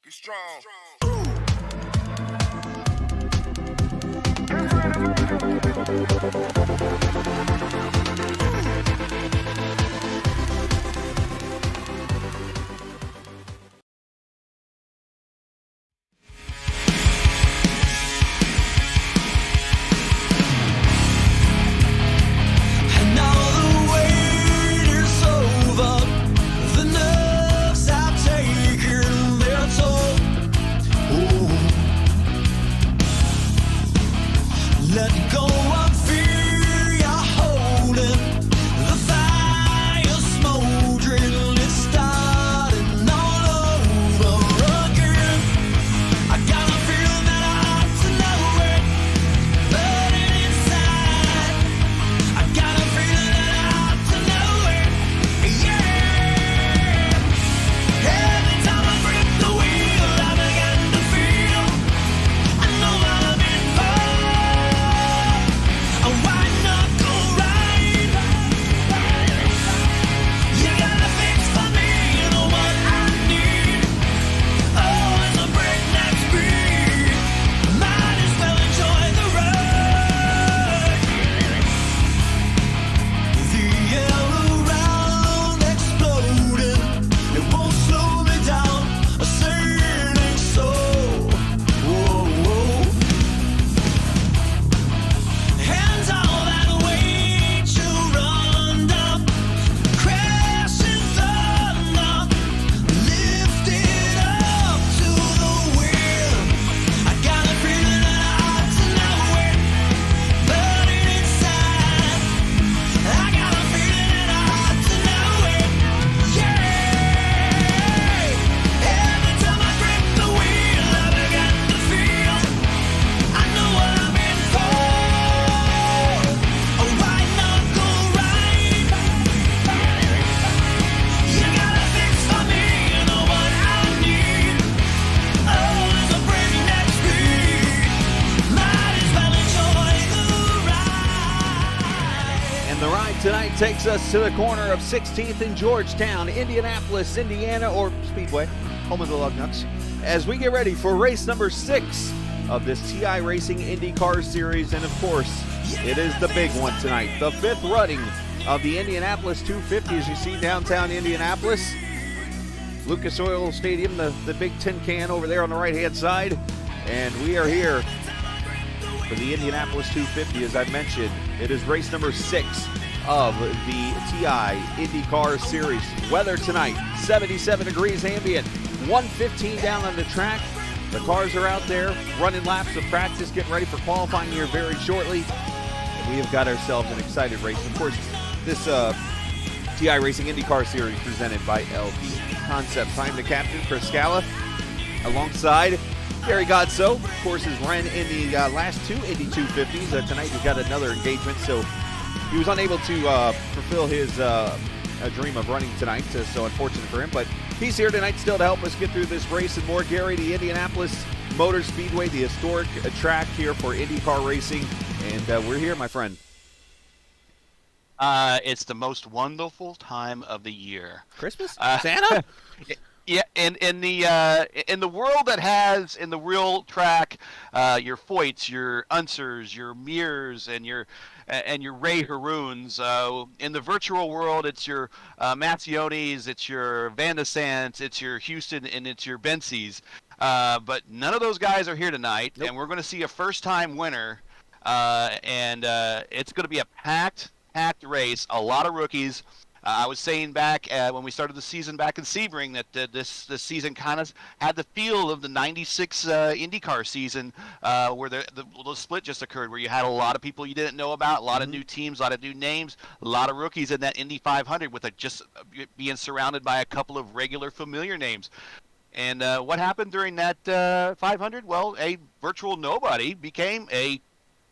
Be strong. Let go of fear you're holding. The fire smoldering, it's starting all over again. I got a feeling that I ought to know it, burning inside. I got a feeling that I ought to know it, yeah. Every time I grip the wheel, I begin to feel I know what I'm in for. A white knuckle ride. You got a fix for me, you know what I need. Oh, it's a breakneck speed. Might as well enjoy the ride. The air around exploding. It won't slow me down. A sailing soul. Whoa, whoa. Hands all that weight you run up, crashing thunder, lifted up to the wind. I got a feeling that I ought to know it, burning inside. I got a feeling that I ought to know it, yeah. Every time I grip the wheel, I begin to feel I know what I'm in for. A white knuckle ride. You got a fix for me, you know what I need. Oh, it's a breakneck speed. Might as well enjoy the ride. And the ride tonight takes us to the corner of 16th and Georgetown, Indianapolis, Indiana, or Speedway, home of the Lugnuts, as we get ready for race number 6 of this TI Racing IndyCar Series. And of course, it is the big one tonight, the 5th running of the Indianapolis 250, as you see downtown Indianapolis. Lucas Oil Stadium, the big tin can over there on the right-hand side. And we are here for the Indianapolis 250. As I mentioned, it is race number 6 of the TI IndyCar Series. Weather tonight, 77 degrees ambient, 115 down on the track. The cars are out there running laps of practice, getting ready for qualifying here very shortly. And we have got ourselves an excited race. Of course, this TI Racing IndyCar Series presented by LP Concepts. I'm the captain, Chris Scala, alongside Gary Godso. Of course, has run in the last 2 Indy 250s. Tonight he's got another engagement, so he was unable to fulfill his dream of running tonight, so unfortunate for him. But he's here tonight still to help us get through this race and more. Gary, the Indianapolis Motor Speedway, the historic track here for IndyCar racing, and we're here, my friend. It's the most wonderful time of the year. Christmas? Santa? Yeah, in the world that has in the real track, your Foyts, your Unsers, your Mears, and your Ray Haroons. In the virtual world, it's your Mazzionis, it's your Van de Sants, it's your Houston, and it's your Bensies. But none of those guys are here tonight, and we're going to see a first-time winner. And it's going to be a packed race, a lot of rookies. I was saying back when we started the season back in Sebring that this season kind of had the feel of the '96 IndyCar season, where the split just occurred, where you had a lot of people you didn't know about, a lot of new teams, a lot of new names, a lot of rookies in that Indy 500, with just being surrounded by a couple of regular familiar names. And what happened during that 500? Well, a virtual nobody became a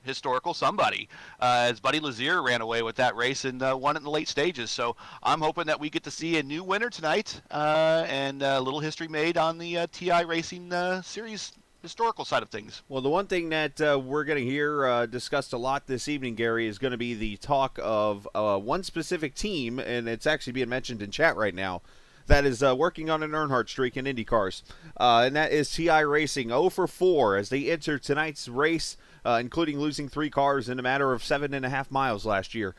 historical somebody, as Buddy Lazier ran away with that race and won it in the late stages. So I'm hoping that we get to see a new winner tonight, and a little history made on the TI Racing Series historical side of things. Well, the one thing that we're going to hear discussed a lot this evening, Gary, is going to be the talk of one specific team, and it's actually being mentioned in chat right now. that is working on an Earnhardt streak in Indy cars. And that is TI Racing 0 for 4 as they enter tonight's race, including losing 3 cars in a matter of 7.5 miles last year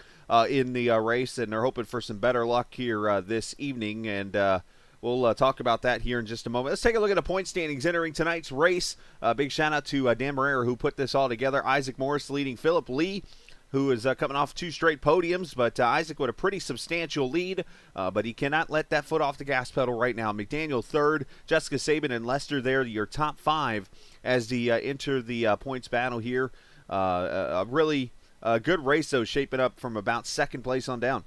in the race. And they're hoping for some better luck here this evening. And we'll talk about that here in just a moment. Let's take a look at the point standings entering tonight's race. Big shout out to Dan Barrera, who put this all together. Isaac Morris leading Philip Lee, who is coming off 2 straight podiums, but Isaac with a pretty substantial lead, but he cannot let that foot off the gas pedal right now. McDaniel third, Jessica Saban and Lester there, your top 5 as they enter the points battle here. A really good race, though, shaping up from about second place on down.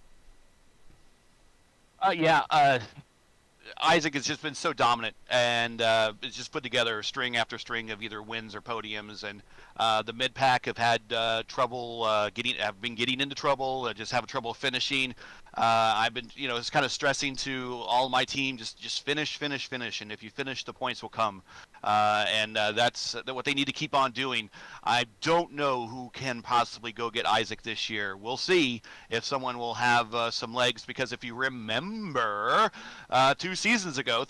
Isaac has just been so dominant, and it's just put together string after string of either wins or podiums. And the mid pack have had trouble getting into trouble, just having trouble finishing. I've been, it's kind of stressing to all my team, just finish, and if you finish, the points will come. And that's what they need to keep on doing. I don't know who can possibly go get Isaac this year. We'll see if someone will have some legs, because if you remember 3 seasons ago,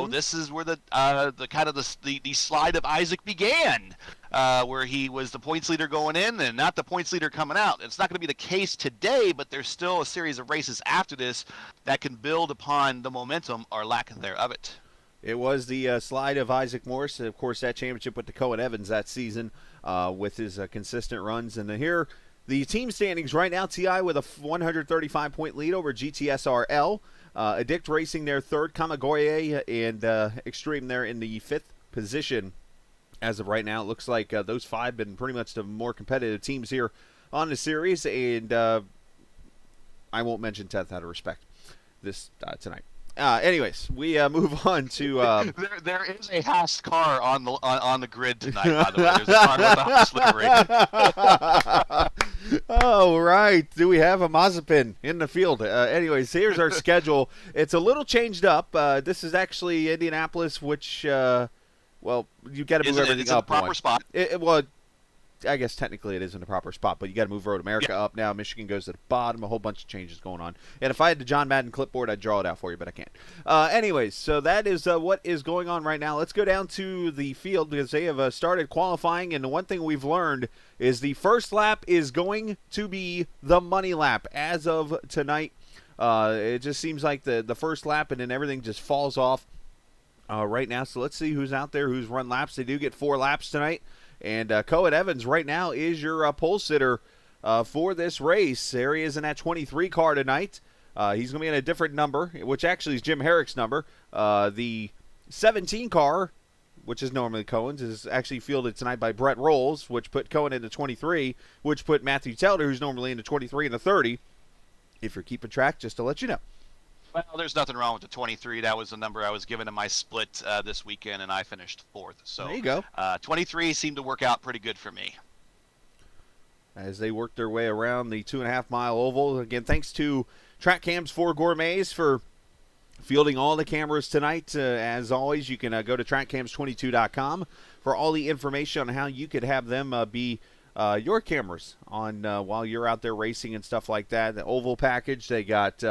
this is where the kind of the slide of Isaac began. Where he was the points leader going in and not the points leader coming out. It's not going to be the case today, but there's still a series of races after this that can build upon the momentum or lack thereof it. It was the slide of Isaac Morris. Of course, that championship went to Cohen Evans that season with his consistent runs. And here, the team standings right now, TI with a 135-point lead over GTSRL. Addict Racing there third, Kamagoye and Extreme there in the 5th position. As of right now, it looks like those 5 been pretty much the more competitive teams here on the series, and I won't mention 10th out of respect this tonight. Anyways, we move on to. There is a Haas car on the grid tonight. By the way, there's a car with a Haas livery. Oh right, do we have a Mazepin in the field? Anyways, here's our schedule. It's a little changed up. This is actually Indianapolis, which. Well, you got to move everything up. It's in the proper spot. Well, I guess technically it is in the proper spot, but you got to move Road America up now. Michigan goes to the bottom. A whole bunch of changes going on. And if I had the John Madden clipboard, I'd draw it out for you, but I can't. Anyways, so that is what is going on right now. Let's go down to the field because they have started qualifying, and the one thing we've learned is the first lap is going to be the money lap as of tonight. It just seems like the first lap, and then everything just falls off. Right now, so let's see who's out there, who's run laps. They do get 4 laps tonight, and Cohen Evans right now is your pole sitter for this race. There he is in that 23 car tonight. He's going to be in a different number, which actually is Jim Herrick's number. The 17 car, which is normally Cohen's, is actually fielded tonight by Brett Rolls, which put Cohen into 23, which put Matthew Telder, who's normally into 23, and the 30. If you're keeping track, just to let you know. Well, there's nothing wrong with the 23. That was the number I was given in my split this weekend, and I finished 4th. So there you go. 23 seemed to work out pretty good for me. As they work their way around the 2.5-mile oval. Again, thanks to Track Cams for Gourmets for fielding all the cameras tonight. As always, you can go to trackcams22.com for all the information on how you could have them be your cameras on while you're out there racing and stuff like that. The oval package, they got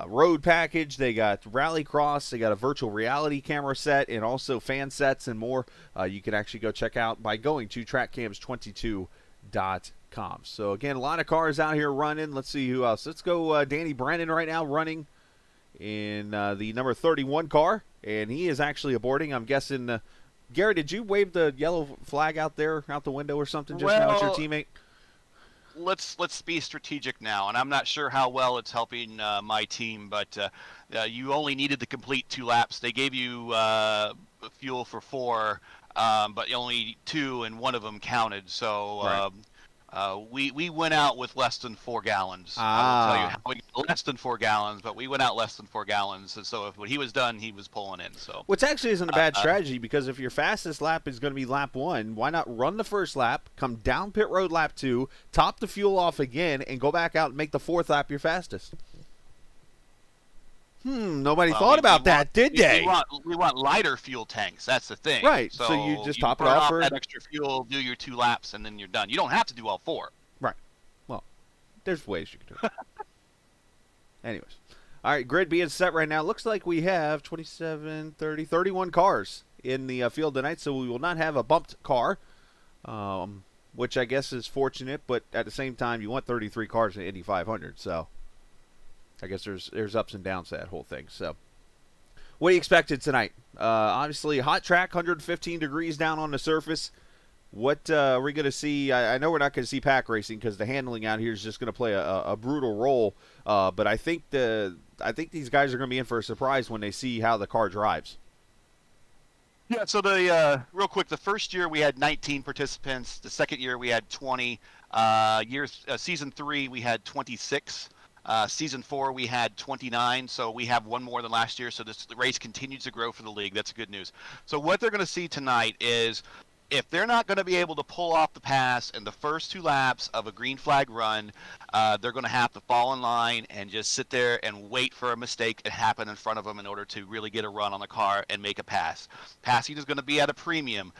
road package, they got Rallycross, they got a virtual reality camera set, and also fan sets and more. You can actually go check out by going to trackcams22.com. So again, a lot of cars out here running. Let's see who else. Let's go Danny Brennan right now running in the number 31 car, and he is actually aborting. I'm guessing Gary, did you wave the yellow flag out there out the window or something just now at your teammate? Let's be strategic now, and I'm not sure how well it's helping my team, but you only needed to complete 2 laps. They gave you fuel for 4, but only 2, and 1 of them counted. So right. We went out with less than 4 gallons. I will tell you how we got less than 4 gallons, but we went out less than 4 gallons. And so when he was done, he was pulling in. So which actually isn't a bad strategy, because if your fastest lap is going to be lap 1, why not run the first lap, come down pit road lap 2, top the fuel off again, and go back out and make the 4th lap your fastest? Nobody thought about that, did they? We want lighter fuel tanks. That's the thing. Right. So you just top it off for that extra fuel, do your 2 laps, and then you're done. You don't have to do all 4. Right. Well, there's ways you can do it. Anyways, All right, grid being set right now. Looks like we have 27, 30, 31 cars in the field tonight, so we will not have a bumped car, which I guess is fortunate, but at the same time, you want 33 cars in Indy 500, so I guess there's ups and downs to that whole thing. So what do you expected tonight? Obviously, hot track, 115 degrees down on the surface. What are we going to see? I know we're not going to see pack racing because the handling out here is just going to play a brutal role. But I think these guys are going to be in for a surprise when they see how the car drives. Yeah, so real quick, the first year we had 19 participants. The second year we had 20. Season 3 we had 26. Season 4 we had 29, so we have one more than last year. So the race continues to grow for the league. That's good news. So what they're going to see tonight is, if they're not going to be able to pull off the pass in the first 2 laps of a green flag run, they're going to have to fall in line and just sit there and wait for a mistake to happen in front of them in order to really get a run on the car and make a pass. Passing is going to be at a premium.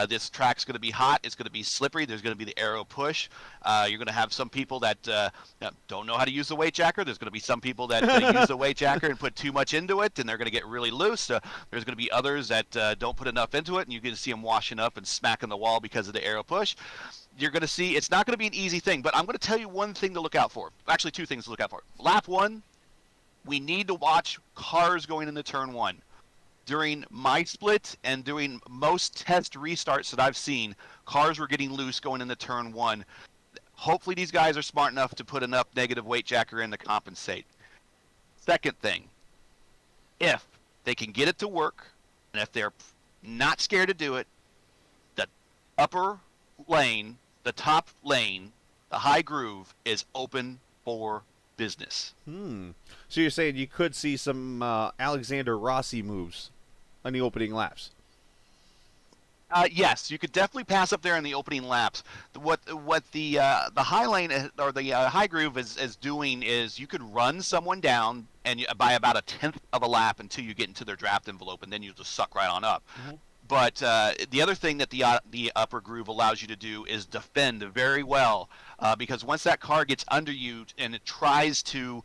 This track's going to be hot. It's going to be slippery. There's going to be the aero push. You're going to have some people that don't know how to use the weight jacker. There's going to be some people that use the weight jacker and put too much into it, and they're going to get really loose. There's going to be others that don't put enough into it, and you're going to see them washing up and smacking the wall because of the aero push. You're going to see it's not going to be an easy thing, but I'm going to tell you one thing to look out for. Actually, 2 things to look out for. Lap 1, we need to watch cars going into turn 1. During my split and during most test restarts that I've seen, cars were getting loose going into turn 1. Hopefully these guys are smart enough to put enough negative weight jacker in to compensate. Second thing, if they can get it to work, and if they're not scared to do it, the upper lane, the top lane, the high groove is open for business. So you're saying you could see some Alexander Rossi moves on the opening laps? Yes, you could definitely pass up there in the opening laps. What the high lane or the high groove is doing is you could run someone down and by about a tenth of a lap until you get into their draft envelope, and then you just suck right on up. Mm-hmm. But the other thing that the upper groove allows you to do is defend very well, because once that car gets under you and it tries to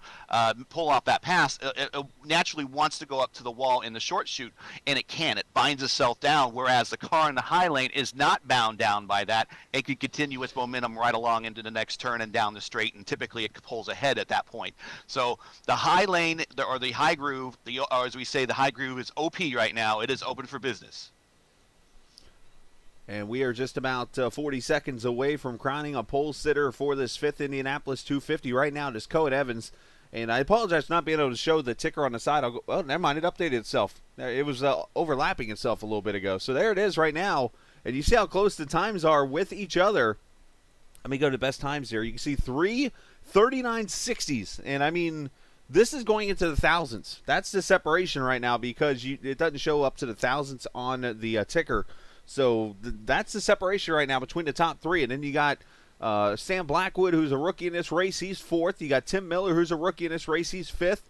pull off that pass, it naturally wants to go up to the wall in the short chute, and it can. It binds itself down, whereas the car in the high lane is not bound down by that. It can continue its momentum right along into the next turn and down the straight, and typically it pulls ahead at that point. So the high lane, or the high groove, or as we say, the high groove is OP right now. It is open for business. And we are just about 40 seconds away from crowning a pole sitter for this 5th Indianapolis 250. Right now, it is Cohen Evans. And I apologize for not being able to show the ticker on the side. I'll go, oh, never mind. It updated itself. It was overlapping itself a little bit ago. So there it is right now. And you see how close the times are with each other. Let me go to the best times here. You can see 3 39.60s. And, I mean, this is going into the thousands. That's the separation right now because it doesn't show up to the thousands on the ticker. So that's the separation right now between the top 3. And then you got Sam Blackwood, who's a rookie in this race. He's 4th. You got Tim Miller, who's a rookie in this race. He's 5th.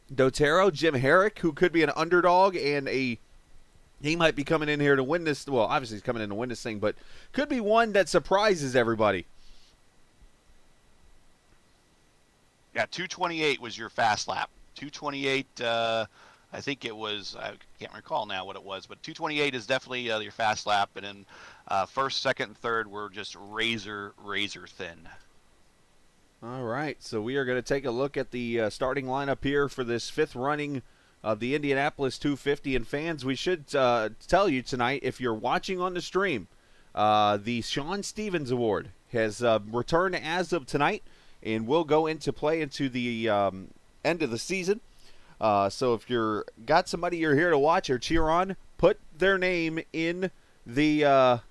Dotero, Jim Herrick, who could be an underdog and he might be coming in here to win this. Well, obviously he's coming in to win this thing, but could be one that surprises everybody. Yeah, 2:28 was your fast lap. 2:28. I think it was, I can't recall now what it was, but 2:28 is definitely your fast lap. And then first, second, and third were just razor thin. All right, so we are going to take a look at the starting lineup here for this 5th running of the Indianapolis 250. And fans, we should tell you tonight, if you're watching on the stream, the Sean Stevens Award has returned as of tonight and will go into play into the end of the season. So if you're got somebody you're here to watch or cheer on, put their name in the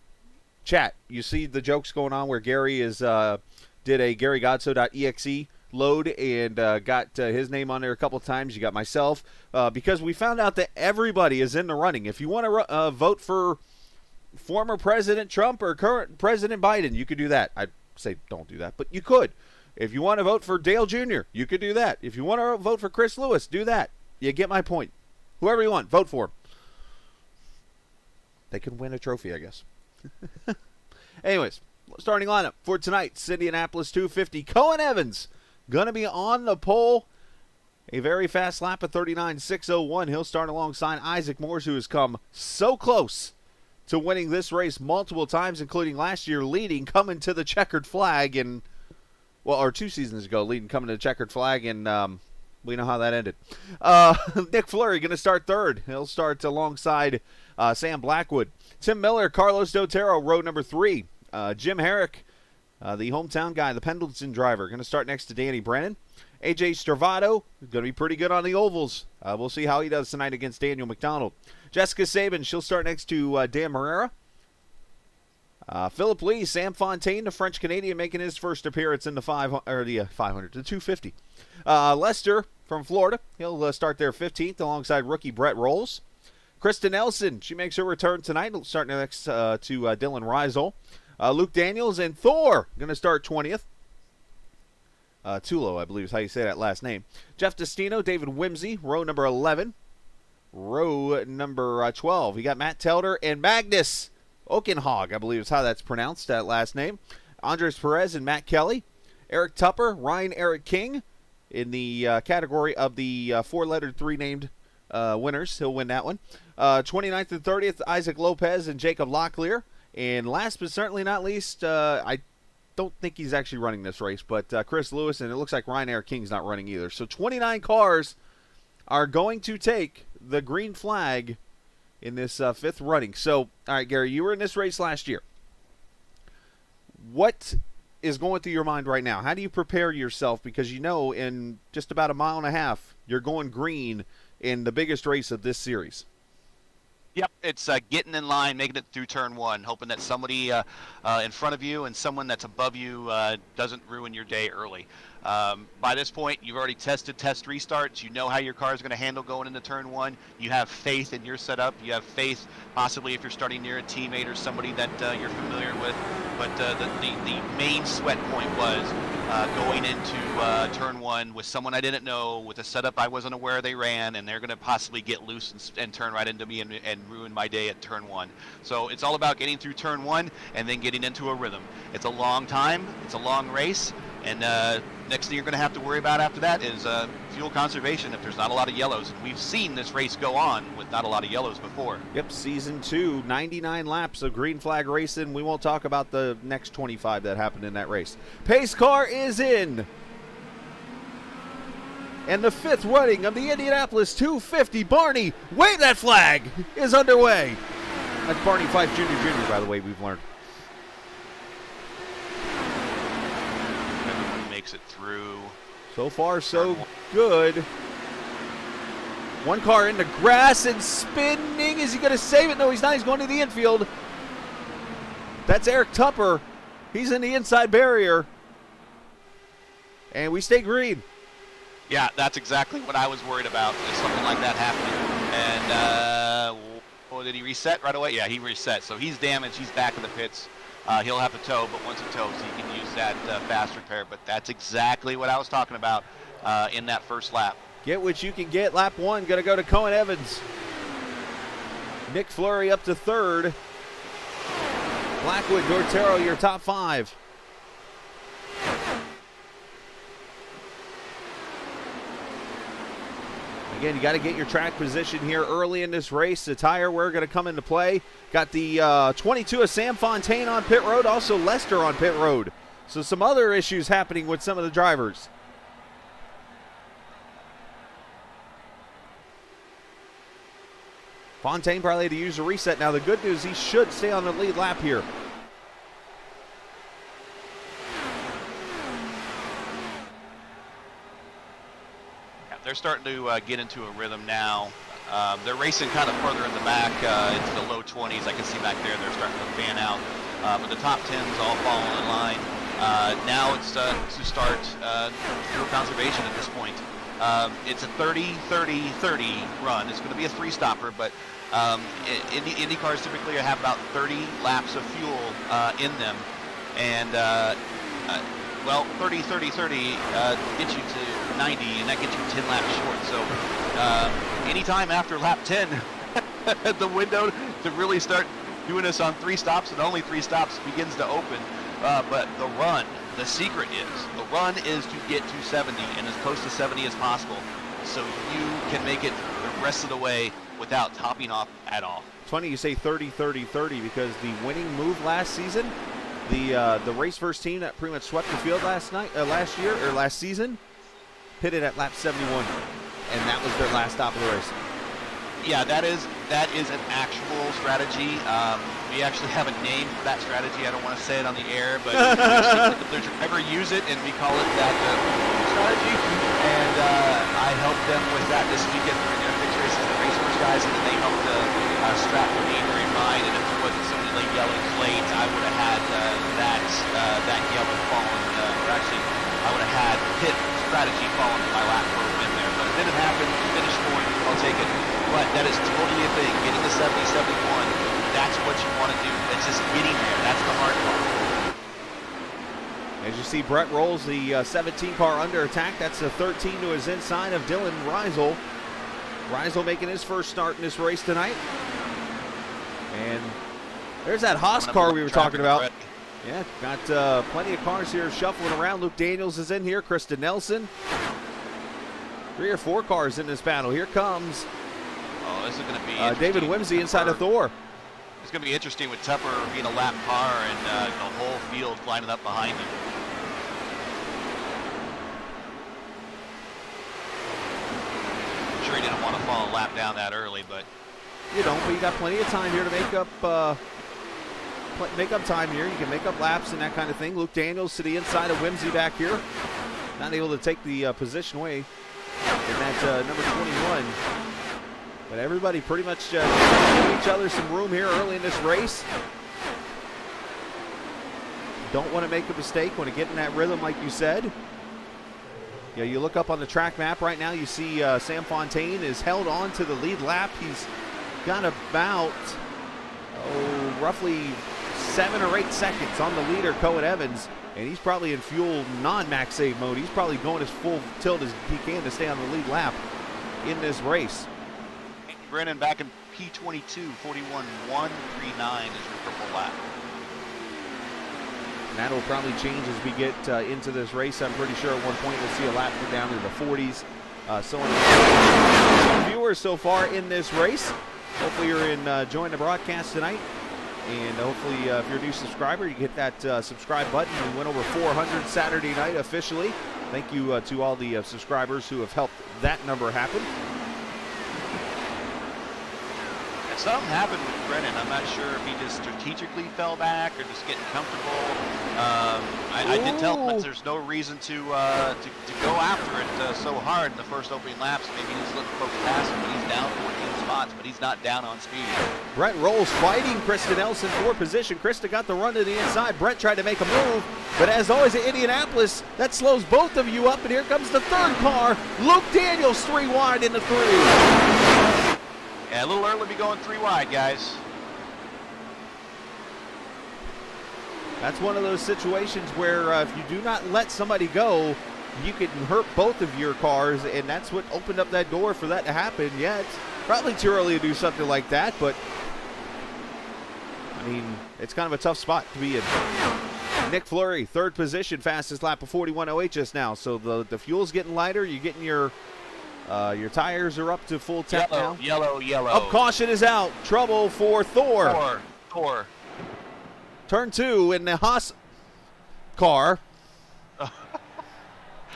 chat. You see the jokes going on where Gary did a GaryGodso.exe load and got his name on there a couple of times. You got myself because we found out that everybody is in the running. If you want to vote for former President Trump or current President Biden, you could do that. I'd say don't do that, but you could. If you want to vote for Dale Jr., you could do that. If you want to vote for Chris Lewis, do that. You get my point. Whoever you want, vote for him. They can win a trophy, I guess. Anyways, starting lineup for tonight's Indianapolis 250. Cohen Evans going to be on the pole. A very fast lap of 39.601. He'll start alongside Isaac Moores, who has come so close to winning this race multiple times, including last year leading, coming to the checkered flag, and or 2 seasons ago, leading, coming to the checkered flag, and we know how that ended. Nick Fleury going to start third. He'll start alongside Sam Blackwood. Tim Miller, Carlos Dotero, row number 3. Jim Herrick, the hometown guy, the Pendleton driver, going to start next to Danny Brennan. AJ Stravato, going to be pretty good on the ovals. We'll see how he does tonight against Daniel McDonald. Jessica Sabin, she'll start next to Dan Marrera. Philip Lee, Sam Fontaine, the French-Canadian, making his first appearance in the 250. Lester from Florida, he'll start there 15th alongside rookie Brett Rolls. Krista Nelson, she makes her return tonight, starting next to Dylan Reisel. Luke Daniels and Thor going to start 20th. Tulo, I believe is how you say that last name. Jeff Destino, David Whimsey, row number 11. Row number 12. You got Matt Telder and Magnus Okenhog, I believe is how that's pronounced, that last name. Andres Perez and Matt Kelly. Eric Tupper, Ryan Eric King in the category of the 4-lettered 3-named winners. He'll win that one. 29th and 30th, Isaac Lopez and Jacob Locklear. And last but certainly not least, I don't think he's actually running this race, but Chris Lewis, and it looks like Ryan Eric King's not running either. So 29 cars are going to take the green flag in this 5th running. So, all right, Gary, you were in this race last year. What is going through your mind right now? How do you prepare yourself? Because you know in just about a mile and a half, you're going green in the biggest race of this series. Yep, it's getting in line, making it through turn 1, hoping that somebody in front of you and someone that's above you doesn't ruin your day early. By this point, you've already tested test restarts. You know how your car is going to handle going into turn 1. You have faith in your setup. You have faith possibly if you're starting near a teammate or somebody that you're familiar with. But the main sweat point was going into turn 1 with someone I didn't know, with a setup I wasn't aware they ran, and they're going to possibly get loose and turn right into me and ruin my day at turn 1. So it's all about getting through turn 1 and then getting into a rhythm. It's a long time. It's a long race. And next thing you're going to have to worry about after that is fuel conservation if there's not a lot of yellows. And we've seen this race go on with not a lot of yellows before. Yep, season 2, 99 laps of green flag racing. We won't talk about the next 25 that happened in that race. Pace car is in. And the 5th running of the Indianapolis 250, Barney, wave that flag, is underway. That's Barney Fife Jr., by the way, we've learned. Makes it through. So far, so good. One car in the grass and spinning. Is he going to save it? No, he's not. He's going to the infield. That's Eric Tupper. He's in the inside barrier. And we stay green. Yeah, that's exactly what I was worried about, is something like that happening. And did he reset right away? Yeah, he reset. So he's damaged. He's back in the pits. He'll have to tow, but once he tows, he can use that fast repair. But that's exactly what I was talking about in that first lap. Get what you can get. Lap 1 going to go to Cohen Evans. Nick Fleury up to 3rd. Blackwood, Dortero, your top 5. Again, you got to get your track position here early in this race. The tire wear going to come into play. Got the 22 of Sam Fontaine on pit road, also Lester on pit road. So some other issues happening with some of the drivers. Fontaine probably had to use a reset. Now the good news, he should stay on the lead lap here. They're starting to get into a rhythm now. They're racing kind of further in the back into the low 20s. I can see back there they're starting to fan out. But the top 10's all falling in line. Now it's to start fuel conservation at this point. It's a 30-30-30 run. It's going to be a 3-stopper, but Indy cars typically have about 30 laps of fuel in them. And well, 30-30-30 gets you to 90, and that gets you 10 laps short. So anytime after lap 10, the window to really start doing this on 3 stops, and only 3 stops, begins to open. But the secret is to get to 70 and as close to 70 as possible. so you can make it the rest of the way without topping off at all. It's funny you say 30-30-30 because the winning move last season, the race first team that pretty much swept the field last season, pitted at lap 71, and that was their last stop of the race. Yeah, that is an actual strategy. We actually have a name for that strategy. I don't want to say it on the air, but the driver use it, and we call it that strategy. And I helped them with that this weekend during their fixed races, the race first guys, and then they helped strap the me during mine. And if there wasn't so many late yellow plates, I would have had that yellow fallen, or actually, I would have had pit strategy fallen to my lap for a win there. But it didn't happen. Finished fourth. I'll take it. But that is totally a thing. Getting to 70, 71, that's what you want to do. It's just getting there. That's the hard part. As you see, Brett rolls the 17 car under attack. That's the 13 to his inside of Dylan Reisel. Reisel making his first start in this race tonight. And there's that Haas car we were talking about. Yeah, got plenty of cars here shuffling around. Luke Daniels is in here. Krista Nelson. 3 or 4 cars in this battle. Here comes this is going to be David Wimsey inside of Thor. It's going to be interesting with Tupper being a lap car and the whole field lining up behind him. I'm sure he didn't want to fall a lap down that early, but you don't. But you got plenty of time here to make up time here. You can make up laps and that kind of thing. Luke Daniels to the inside of Wimsey back here, not able to take the position away in that number 21. But everybody pretty much giving each other some room here early in this race. Don't want to make a mistake when you get in that rhythm, like you said. Yeah, you look up on the track map right now, you see Sam Fontaine is held on to the lead lap. He's got about, roughly 7 or 8 seconds on the leader, Cohen Evans. And he's probably in fuel non-max save mode. He's probably going as full tilt as he can to stay on the lead lap in this race. Brennan back in P22, 41.139 is your purple lap. And that'll probably change as we get into this race. I'm pretty sure at one point we'll see a lap go down to the 40s. Viewers so far in this race. Hopefully you're enjoying the broadcast tonight. And hopefully if you're a new subscriber, you hit that subscribe button. We went over 400 Saturday night officially. Thank you to all the subscribers who have helped that number happen. Something happened with Brennan. I'm not sure if he just strategically fell back or just getting comfortable. I did tell him that there's no reason to go after it so hard in the first opening laps. Maybe he's looking for past him, but he's down 14 spots, but he's not down on speed. Brett Rolls fighting Krista Nelson for position. Krista got the run to the inside. Brett tried to make a move, but as always at Indianapolis, that slows both of you up, and here comes the third car. Luke Daniels 3 wide in the 3. Yeah, a little early to be going 3 wide, guys. That's one of those situations where if you do not let somebody go, you can hurt both of your cars, and that's what opened up that door for that to happen. Yeah, it's probably too early to do something like that, but I mean, it's kind of a tough spot to be in. Nick Fleury, 3rd position, fastest lap of 41.08 just now. So the fuel's getting lighter. You're getting your tires are up to full temp now. Yellow. Up caution is out. Trouble for Thor. Thor. Turn 2 in the Haas car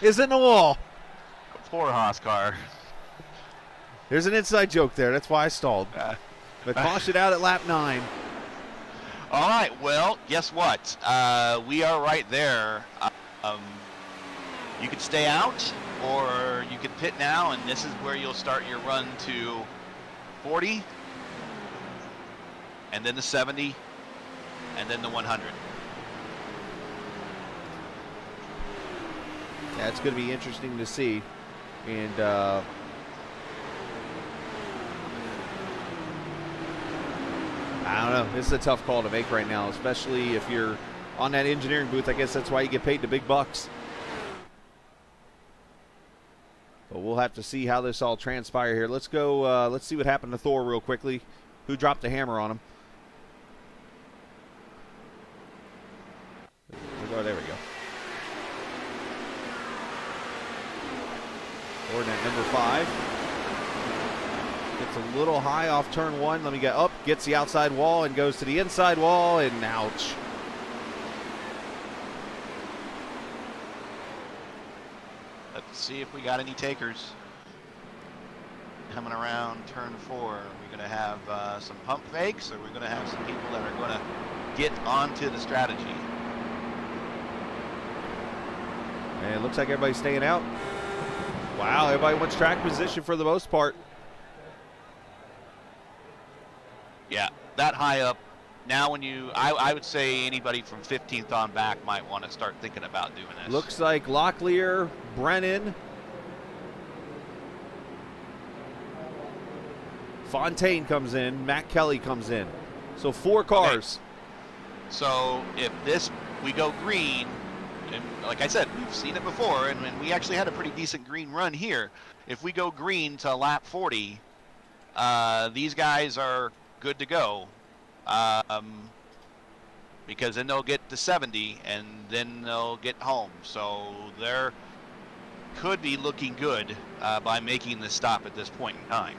is in the wall. Poor Haas car. There's an inside joke there. That's why I stalled. But caution out at lap 9. All right. Well, guess what? We are right there. You could stay out, or you could pit now, and this is where you'll start your run to 40, and then the 70, and then the 100. Yeah, it's going to be interesting to see. And I don't know. This is a tough call to make right now, especially if you're on that engineering booth. I guess that's why you get paid the big bucks. But we'll have to see how this all transpires here. Let's go. Let's see what happened to Thor real quickly. Who dropped the hammer on him? Oh, there we go. Gordon at number 5. Gets a little high off turn 1. Let me get up. Gets the outside wall and goes to the inside wall, and ouch. Let's see if we got any takers. Coming around turn 4, are we going to have some pump fakes, or are we going to have some people that are going to get onto the strategy? And it looks like everybody's staying out. Wow, everybody wants track position for the most part. Yeah, that high up. Now when I would say anybody from 15th on back might want to start thinking about doing this. Looks like Locklear, Brennan, Fontaine comes in, Matt Kelly comes in. So 4 cars. Okay. So if we go green, and like I said, we've seen it before, and we actually had a pretty decent green run here. If we go green to lap 40, these guys are good to go. Because then they'll get to 70 and then they'll get home. So they're could be looking good by making this stop at this point in time.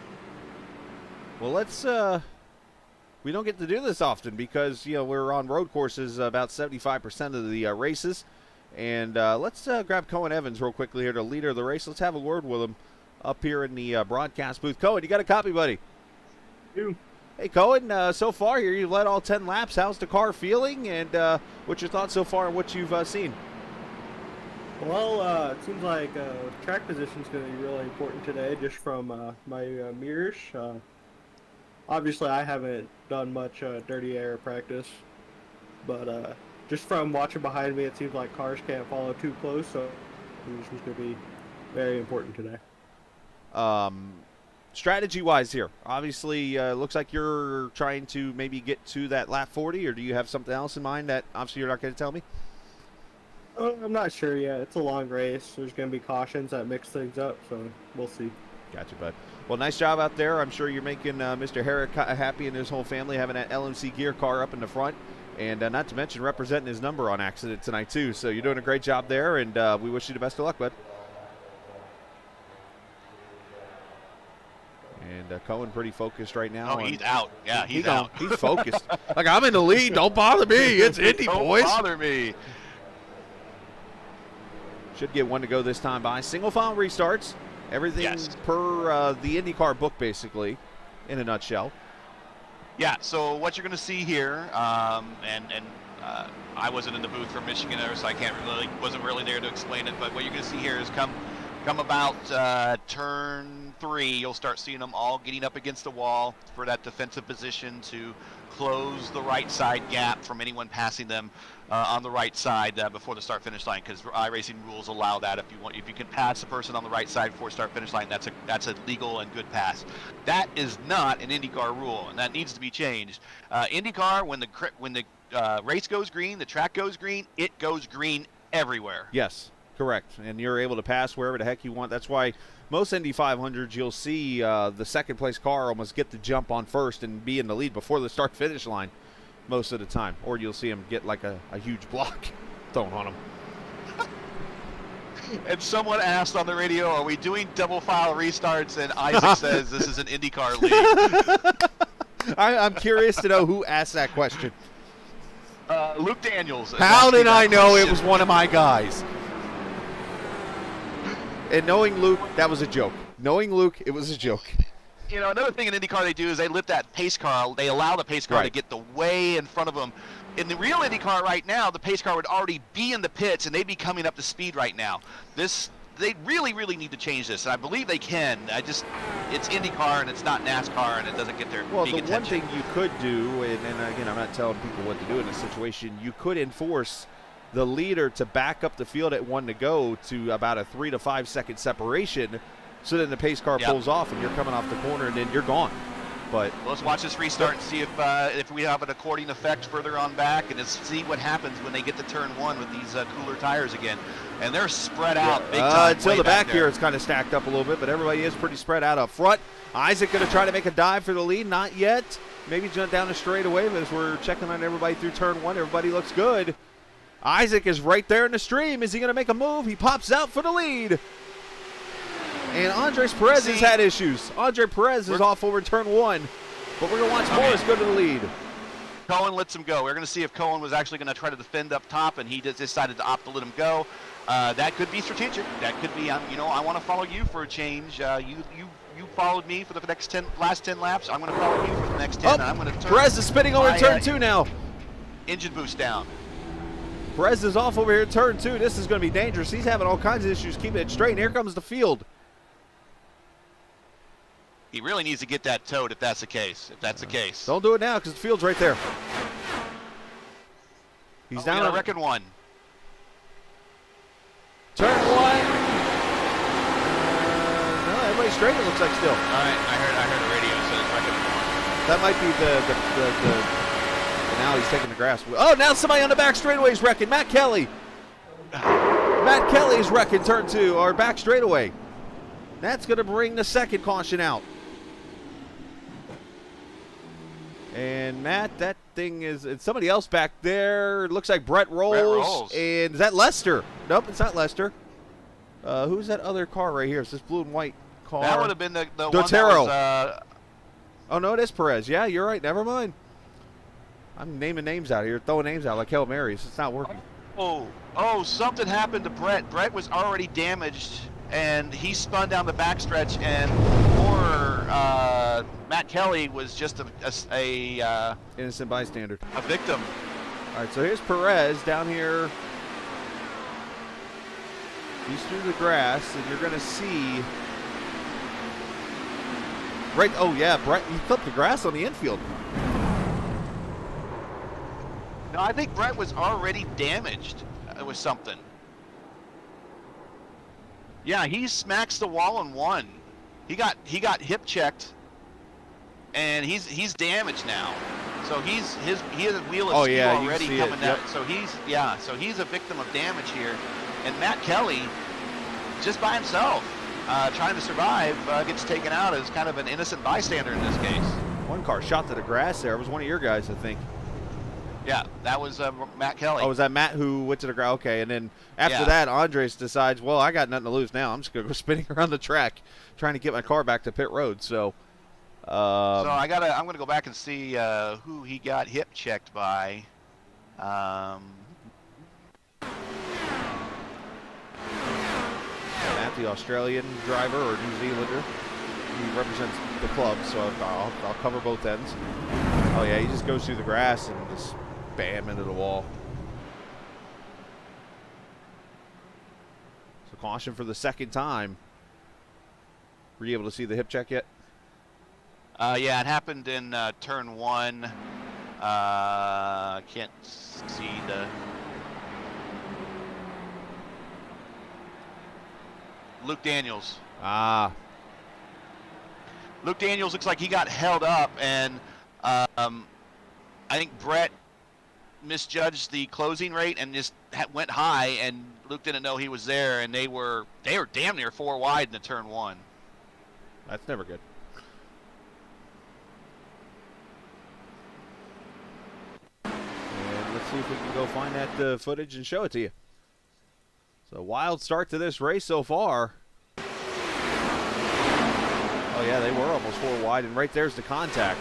Well, let's we don't get to do this often because we're on road courses about 75% of the races, and let's grab Cohen Evans real quickly here, the leader of the race. Let's have a word with him up here in the broadcast booth. Cohen, you got a copy, buddy? You. Hey, Cohen, so far here you've led all 10 laps. How's the car feeling, and what's your thoughts so far on what you've seen? Well, it seems like track position is going to be really important today, just from my mirrors. Obviously, I haven't done much dirty air practice, but just from watching behind me, it seems like cars can't follow too close, so this is going to be very important today. Strategy-wise here, obviously, looks like you're trying to maybe get to that lap 40, or do you have something else in mind that obviously you're not going to tell me? I'm not sure yet. It's a long race. There's going to be cautions that mix things up, so we'll see. Gotcha, bud. Well, nice job out there. I'm sure you're making Mr. Herrick happy and his whole family, having that LMC gear car up in the front, and not to mention representing his number on accident tonight, too. So you're doing a great job there, and we wish you the best of luck, bud. And Cohen pretty focused right now. Oh, he's out. Yeah, he's out. He's focused. Like, I'm in the lead. Don't bother me. It's Indy, boys. Don't bother me. Should get one to go this time by. Single file restarts. Everything per the IndyCar book, basically, in a nutshell. Yeah, so what you're going to see here, and I wasn't in the booth for Michigan, so I wasn't really there to explain it, but what you're going to see here is come about turn 3, you'll start seeing them all getting up against the wall for that defensive position to close the right side gap from anyone passing them on the right side before the start-finish line, because iRacing rules allow that. If you can pass a person on the right side before start-finish line, that's a legal and good pass. That is not an IndyCar rule, and that needs to be changed. IndyCar, when the race goes green, the track goes green, it goes green everywhere. Yes, correct. And you're able to pass wherever the heck you want. That's why most Indy 500s, you'll see the second-place car almost get the jump on first and be in the lead before the start-finish line most of the time. Or you'll see them get like a huge block thrown on them. And someone asked on the radio, are we doing double-file restarts? And Isaac says this is an IndyCar league. I'm curious to know who asked that question. Luke Daniels. How did I know it was one of my guys? And knowing Luke, that was a joke. Knowing Luke, it was a joke. You know, another thing in IndyCar they do is they let that pace car, they allow the pace car to get the way in front of them. In the real IndyCar right now, the pace car would already be in the pits, and they'd be coming up to speed right now. They really, really need to change this, and I believe they can. It's IndyCar, and it's not NASCAR, and it doesn't get their big attention. One thing you could do, and again, I'm not telling people what to do in this situation, you could enforce the leader to back up the field at 1 to go to about a 3 to 5 second separation, so then the pace car pulls off and you're coming off the corner and then you're gone. But let's watch this restart and see if we have an according effect further on back, and just see what happens when they get to turn 1 with these cooler tires again. And they're spread out big time. Until the back here, it's kind of stacked up a little bit, but everybody is pretty spread out up front. Isaac going to try to make a dive for the lead. Not yet. Maybe jump down the straightaway, but as we're checking on everybody through turn 1, everybody looks good. Isaac is right there in the stream. Is he going to make a move? He pops out for the lead. And Andres Perez has See? had issues. Andre Perez is off over turn 1, but we're going to watch Morris go to the lead. Cohen lets him go. We're going to see if Cohen was actually going to try to defend up top, and he decided to opt to let him go. That could be strategic. That could be, you know, I want to follow you for a change. You followed me for the last 10 laps. I'm going to follow you for the next 10. And I'm going to turn. Perez is spinning over turn 2 now. Engine boost down. Perez is off over here turn 2. This is going to be dangerous. He's having all kinds of issues keeping it straight. And here comes the field. He really needs to get that towed if that's the case. Don't do it now because the field's right there. He's down. I reckon one. Turn 1. No, everybody's straight. It looks like still. All right, I heard a radio says reckon one. That might be now he's taking the grass. Oh, now somebody on the back straightaway is wrecking. Matt Kelly. Matt Kelly's wrecking turn 2 or back straightaway. That's going to bring the second caution out. And Matt, that thing it's somebody else back there. It looks like Brett Rolls. And is that Lester? Nope, it's not Lester. Who's that other car right here? It's this blue and white car. That would have been the one Dotero. that was, Oh, no, it is Perez. Yeah, you're right. Never mind. I'm naming names out here, throwing names out like Hail Marys. It's not working. Oh, something happened to Brett. Brett was already damaged, and he spun down the backstretch, and poor Matt Kelly was just a innocent bystander. A victim. All right, so here's Perez down here. He's through the grass, and you're going to see... Right, oh yeah, Brett, he clipped the grass on the infield. No, I think Brett was already damaged with something. Yeah, he smacks the wall and won. He got hip checked, and he's damaged now. So his wheel is already coming down. Yep. So he's a victim of damage here, and Matt Kelly, just by himself, trying to survive, gets taken out as kind of an innocent bystander in this case. One car shot to the grass there. It was one of your guys, I think. Yeah, that was Matt Kelly. Oh, was that Matt who went to the ground? Okay, and then after that, Andres decides, well, I got nothing to lose now. I'm just going to go spinning around the track trying to get my car back to pit road. So I'm going to go back and see who he got hip checked by. Matt, the Australian driver or New Zealander. He represents the club, so I'll cover both ends. Oh, yeah, he just goes through the grass and just bam into the wall. So caution for the second time. Were you able to see the hip check yet? Yeah, it happened in turn 1. Can't see the... Luke Daniels. Luke Daniels looks like he got held up, and I think Brett misjudged the closing rate and just went high, and Luke didn't know he was there, and they were damn near 4 wide in the turn 1. That's never good. And let's see if we can go find that footage and show it to you. So wild start to this race so far. Oh yeah, they were almost 4 wide, and right there's the contact.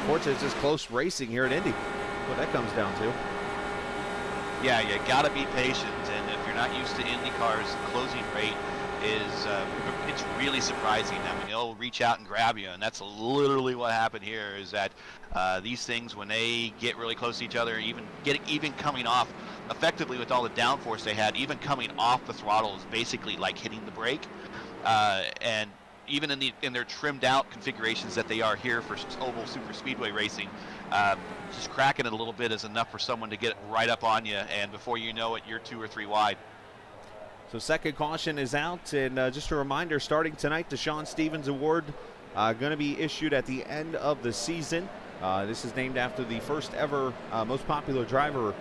Unfortunately, it's just close racing here at Indy. What that comes down to. Yeah, you gotta be patient, and if you're not used to Indy cars, the closing rate is it's really surprising. I mean, they'll reach out and grab you, and that's literally what happened here. Is that these things, when they get really close to each other, even coming off effectively with all the downforce they had, even coming off the throttle is basically like hitting the brake, and even in their trimmed out configurations that they are here for oval super speedway racing, just cracking it a little bit is enough for someone to get right up on you, and before you know it, you're 2 or 3 wide. So second caution is out, and just a reminder, starting tonight, the Sean Stevens Award going to be issued at the end of the season. This is named after the first ever most popular driver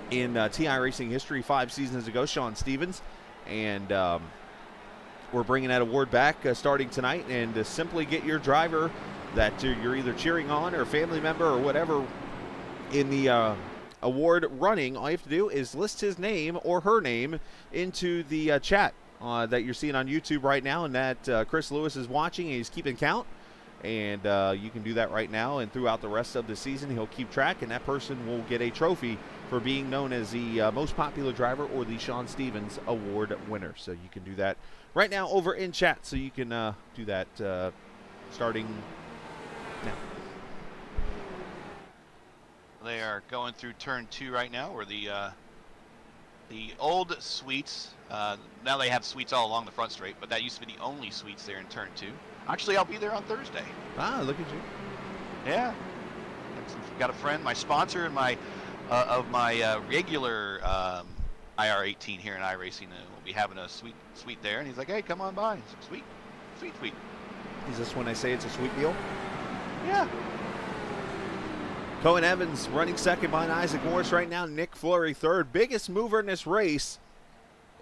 in TI racing history 5 seasons ago, Sean Stevens, and we're bringing that award back starting tonight, and to simply get your driver that you're either cheering on or a family member or whatever in the award running, all you have to do is list his name or her name into the chat that you're seeing on YouTube right now, and that Chris Lewis is watching and he's keeping count. And you can do that right now, and throughout the rest of the season, he'll keep track, and that person will get a trophy for being known as the most popular driver or the Sean Stevens Award winner. So you can do that right now over in chat. So you can do that starting now. They are going through turn 2 right now, where the old suites, now they have suites all along the front straight, but that used to be the only suites there in turn 2. Actually, I'll be there on Thursday. Ah, look at you. Yeah. Got a friend, my sponsor, and my of my regular IR18 here in iRacing. We'll be having a suite there, and he's like, "Hey, come on by." It's like, sweet. Is this when I say it's a sweet deal? Yeah. Cohen Evans running second behind Isaac Morris right now. Nick Fleury third. Biggest mover in this race.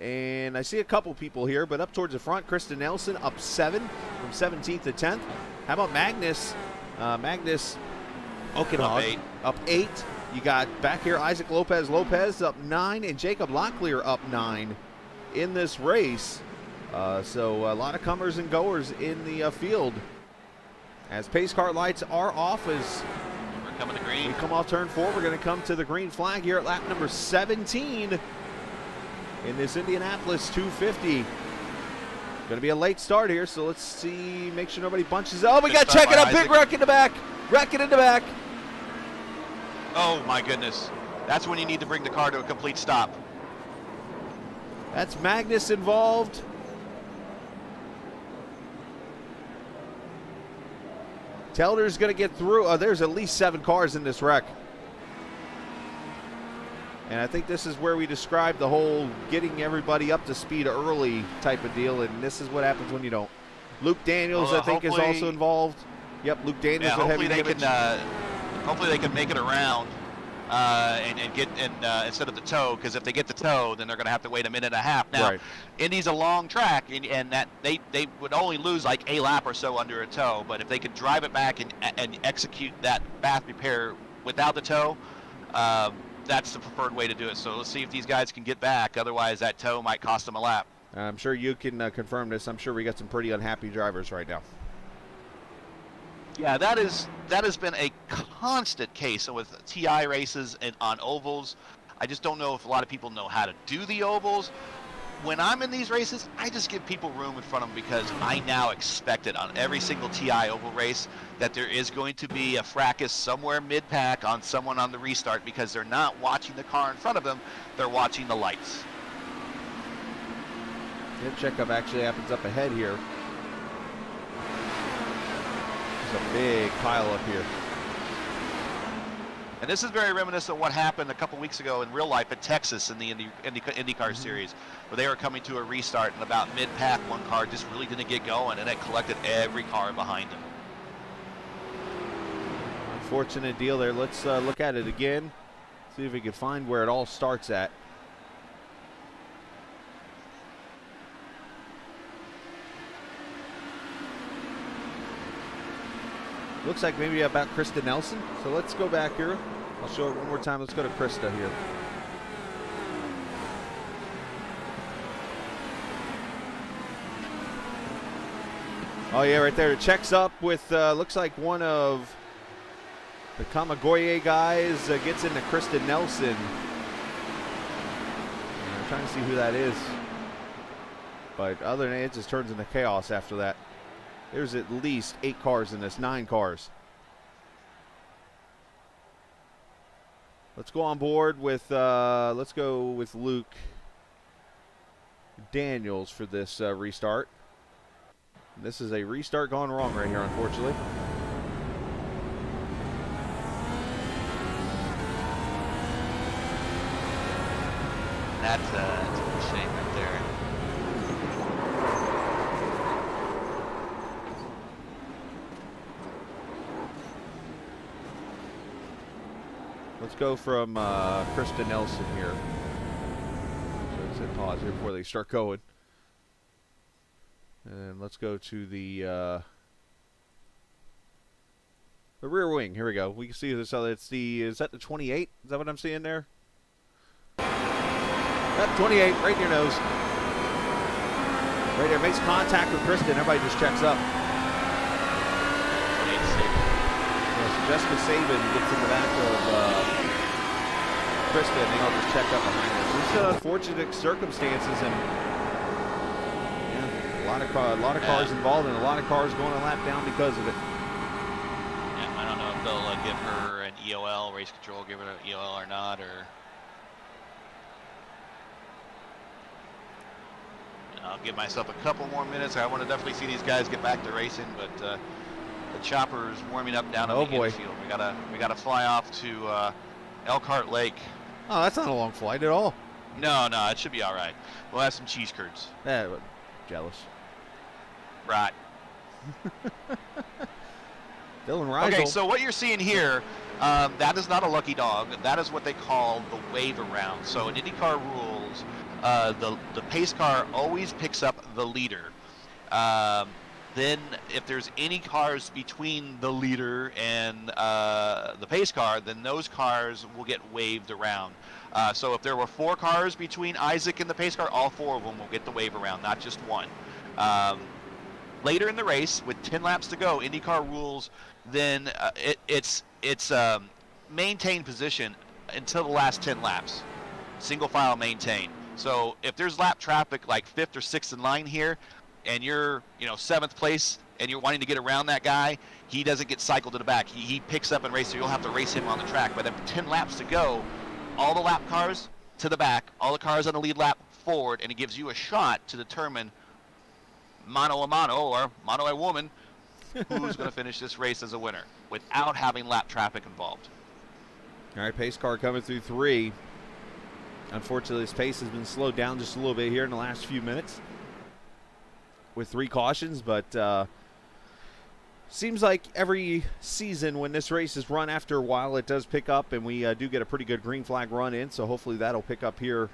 And I see a couple people here, but up towards the front, Kristen Nelson up 7 from 17th to 10th. How about Magnus? Magnus Okenhog up 8. You got back here Isaac Lopez up 9, and Jacob Locklear up 9 in this race. So a lot of comers and goers in the field. As pace car lights are off, as we're coming to green. We come off turn 4, we're going to come to the green flag here at lap number 17. In this Indianapolis 250. Going to be a late start here, so let's see, make sure nobody bunches. Oh, we got to check it out. Big wreck in the back. Wreck it in the back. Oh, my goodness. That's when you need to bring the car to a complete stop. That's Magnus involved. Telder's going to get through. Oh, there's at least 7 cars in this wreck. And I think this is where we describe the whole getting everybody up to speed early type of deal, and this is what happens when you don't. Luke Daniels, I think, is also involved. Yep, Luke Daniels. Yeah, hopefully they can make it around and get instead of the tow, because if they get the tow, then they're going to have to wait a minute and a half. Now, right. Indy's a long track, and that they would only lose like a lap or so under a tow, but if they could drive it back and execute that bath repair without the tow, that's the preferred way to do it. So let's see if these guys can get back. Otherwise, that tow might cost them a lap. I'm sure you can confirm this. I'm sure we got some pretty unhappy drivers right now. Yeah, that has been a constant case with TI races and on ovals. I just don't know if a lot of people know how to do the ovals. When I'm in these races, I just give people room in front of them, because I now expect it on every single TI oval race that there is going to be a fracas somewhere mid-pack on someone on the restart, because they're not watching the car in front of them, they're watching the lights. The checkup actually happens up ahead here. There's a big pile up here. And this is very reminiscent of what happened a couple weeks ago in real life at Texas in the IndyCar series, where they were coming to a restart, and about mid-pack, one car just really didn't get going, and it collected every car behind them. Unfortunate deal there. Let's look at it again, see if we can find where it all starts at. Looks like maybe about Krista Nelson. So let's go back here. I'll show it one more time. Let's go to Krista here. Oh, yeah, right there. It checks up with, looks like one of the Kamagoye guys gets into Krista Nelson. I'm trying to see who that is. But other than that, it just turns into chaos after that. There's at least 8 cars in this, 9 cars. Let's go on board with, let's go with Luke Daniels for this restart. This is a restart gone wrong right here, unfortunately. That's a shame right there. Let's go from Krista Nelson here. So let's hit pause here before they start going. And let's go to the The rear wing. Here we go. We can see this. So it's is that the 28? Is that what I'm seeing there? That 28, right in your nose. Right there. Makes contact with Kristen. Everybody just checks up. Jessica Saban gets in the back of Krista, and they all just check up behind her. So this is unfortunate circumstances, and yeah, a lot of cars involved, and a lot of cars going a lap down because of it. Yeah, I don't know if they'll give her an EOL, race control, give her an EOL or not, or. I'll give myself a couple more minutes. I want to definitely see these guys get back to racing, but the chopper is warming up down on the infield. We gotta fly off to Elkhart Lake. Oh, that's not a long flight at all. No, it should be all right. We'll have some cheese curds. Yeah, jealous. Right. Dylan Reisel. Okay, so what you're seeing here, that is not a lucky dog. That is what they call the wave around. So in IndyCar rules, the pace car always picks up the leader. Then if there's any cars between the leader and the pace car, then those cars will get waved around. So if there were 4 cars between Isaac and the pace car, all 4 of them will get the wave around, not just one. Later in the race, with 10 laps to go, IndyCar rules, then it's maintain position until the last 10 laps. Single file maintain. So if there's lap traffic like 5th or 6th in line here, and you're 7th place and you're wanting to get around that guy, he doesn't get cycled to the back. He picks up and races, so you'll have to race him on the track. But then 10 laps to go, all the lap cars to the back, all the cars on the lead lap forward, and it gives you a shot to determine mano a mano, or mano a woman, who's going to finish this race as a winner without having lap traffic involved. All right, pace car coming through 3. Unfortunately, his pace has been slowed down just a little bit here in the last few minutes with 3 cautions, but seems like every season when this race is run, after a while it does pick up, and we do get a pretty good green flag run in, so hopefully that'll pick up here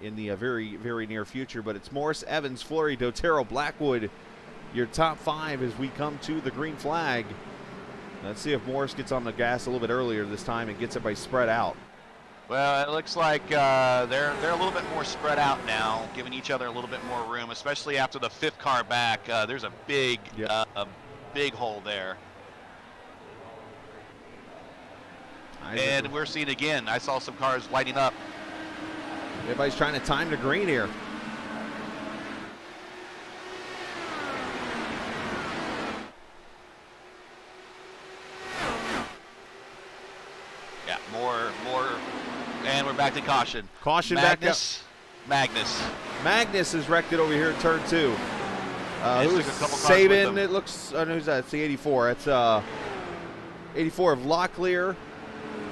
in the very, very near future. But it's Morris, Evans, Fleury, Dotero, Blackwood, your top 5 as we come to the green flag. Let's see if Morris gets on the gas a little bit earlier this time and gets everybody spread out. Well, it looks like they're a little bit more spread out now, giving each other a little bit more room, especially after the 5th car back. There's a big hole there. And we're seeing again, I saw some cars lighting up. Everybody's trying to time the green here. Yeah, more, and we're back to caution. Caution Magnus, back up. Magnus is wrecked it over here in turn 2. Who's Saban? It looks. Oh, no, who's that? It's the 84. It's 84 of Locklear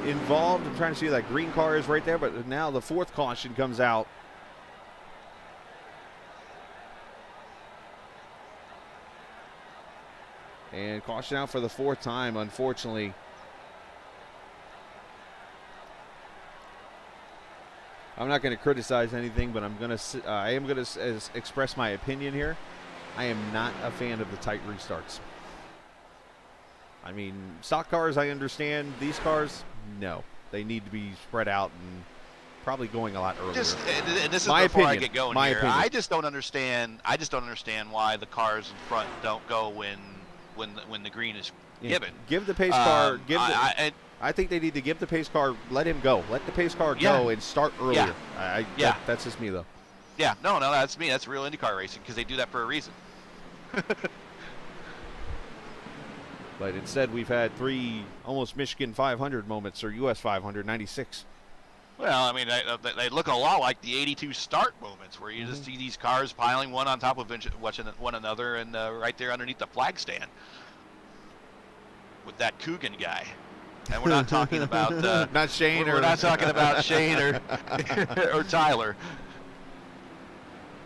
involved. I'm trying to see who that green car is right there, but now the 4th caution comes out. And caution out for the 4th time, unfortunately. I'm not going to criticize anything, but I am going to express my opinion here. I am not a fan of the tight restarts. I mean, stock cars, I understand. These cars, no. They need to be spread out and probably going a lot earlier. And this is my before opinion. I get going my here. Opinion. I just don't understand why the cars in front don't go when the green is given. Give the pace car. I think they need to give the pace car. Let him go. Let the pace car go and start earlier. That's just me though. Yeah, no, that's me. That's real IndyCar racing because they do that for a reason. But instead, we've had 3 almost Michigan 500 moments, or US 500, 96. Well, I mean, they look a lot like the 82 start moments where you just see these cars piling one on top of one another and right there underneath the flag stand with that Coogan guy. And we're not talking about not Shane, we're not talking about Shane or Tyler.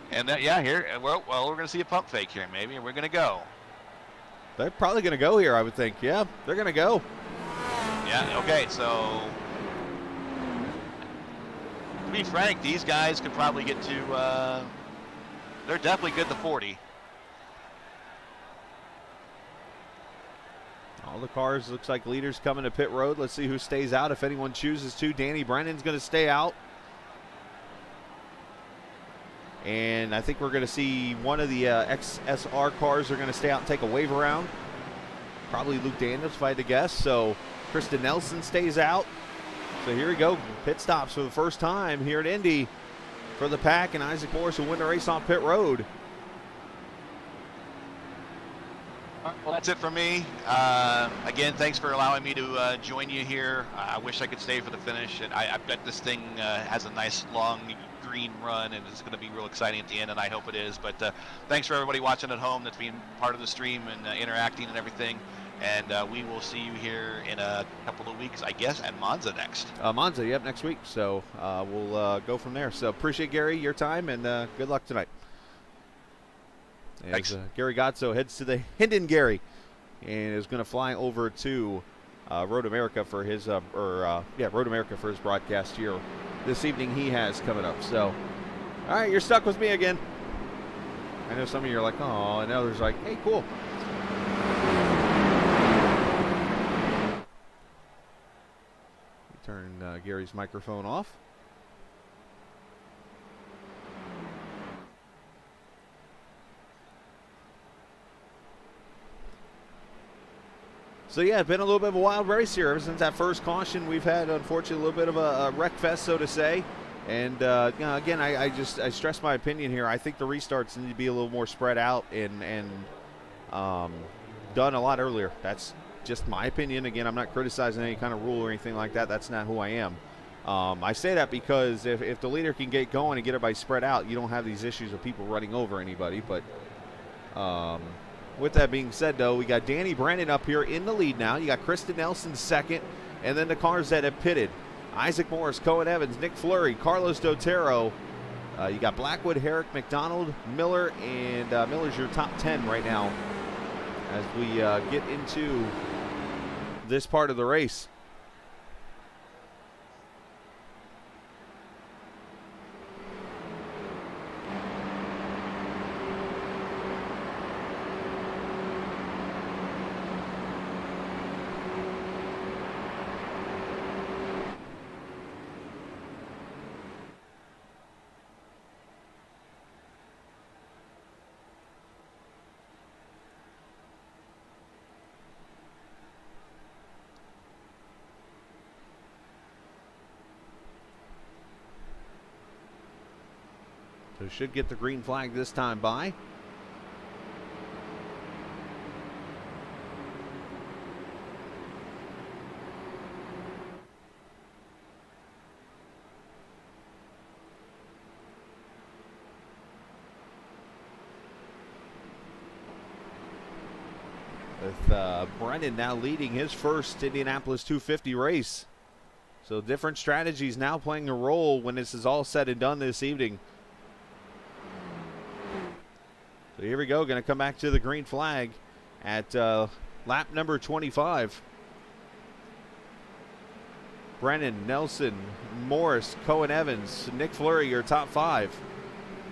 And here, well, we're going to see a pump fake here, maybe, and we're going to go. They're probably going to go here, I would think. Yeah, they're going to go. Yeah. Okay. So, to be frank, these guys could probably get to. They're definitely good to 40. All the cars, looks like leaders coming to pit road. Let's see who stays out if anyone chooses to. Danny Brennan's going to stay out. And I think we're going to see one of the XSR cars are going to stay out and take a wave around. Probably Luke Daniels, if I had to guess. So Kristen Nelson stays out. So here we go. Pit stops for the first time here at Indy for the pack, and Isaac Morris will win the race on pit road. Well, that's it for me. Again, thanks for allowing me to join you here. I wish I could stay for the finish, and I bet this thing has a nice long green run, and it's going to be real exciting at the end, and I hope it is. But thanks for everybody watching at home that's been part of the stream and interacting and everything. And we will see you here in a couple of weeks, I guess, at Monza next. Monza, yep, next week. So we'll go from there. So appreciate, Gary, your time, and good luck tonight. Thanks. Gary Gotzo heads to the Hendon Gary and is going to fly over to Road America for his Road America for his broadcast here this evening. He has coming up. So, all right, you're stuck with me again. I know some of you are like, oh, and others are like, hey, cool. Turn Gary's microphone off. So yeah, it's been a little bit of a wild race here. Ever since that first caution, we've had, unfortunately, a little bit of a wreck fest, so to say. And again, I stress my opinion here. I think the restarts need to be a little more spread out and done a lot earlier. That's just my opinion. Again, I'm not criticizing any kind of rule or anything like that. That's not who I am. I say that because if the leader can get going and get everybody spread out, you don't have these issues of people running over anybody. But with that being said, though, we got Danny Brennan up here in the lead now. You got Kristen Nelson second, and then the cars that have pitted. Isaac Morris, Cohen Evans, Nick Fleury, Carlos Dotero. You got Blackwood, Herrick, McDonald, Miller, and Miller's your top 10 right now as we get into this part of the race. So should get the green flag this time by. With Brennan now leading his first Indianapolis 250 race. So different strategies now playing a role when this is all said and done this evening. So here we go, going to come back to the green flag at lap number 25. Brennan, Nelson, Morris, Cohen Evans, Nick Fleury, your top 5.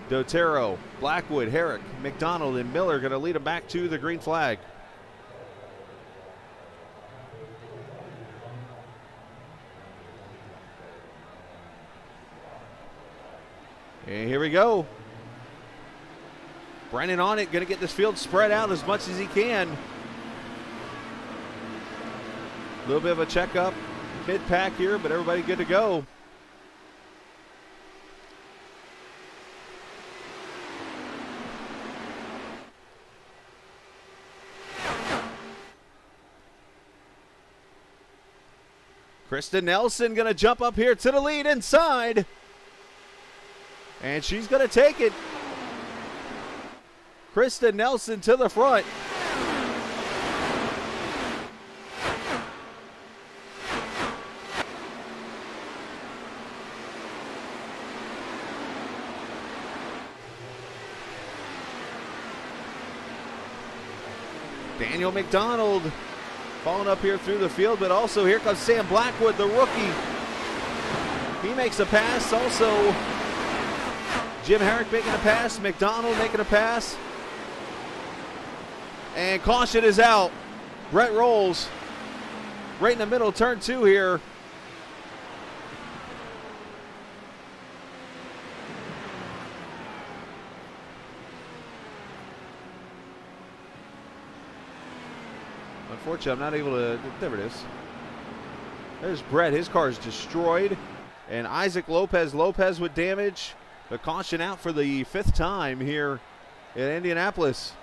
Dotero, Blackwood, Herrick, McDonald, and Miller going to lead them back to the green flag. And here we go. Brennan on it, going to get this field spread out as much as he can. A little bit of a checkup mid-pack here, but everybody good to go. Kristen Nelson going to jump up here to the lead inside. And she's going to take it. Kristen Nelson to the front. Daniel McDonald falling up here through the field, but also here comes Sam Blackwood, the rookie. He makes a pass. Also, Jim Herrick making a pass. McDonald making a pass. And caution is out. Brett rolls right in the middle of turn 2 here. Unfortunately, I'm not able to. There it is. There's Brett. His car is destroyed. And Isaac Lopez with damage. The caution out for the 5th time here in Indianapolis.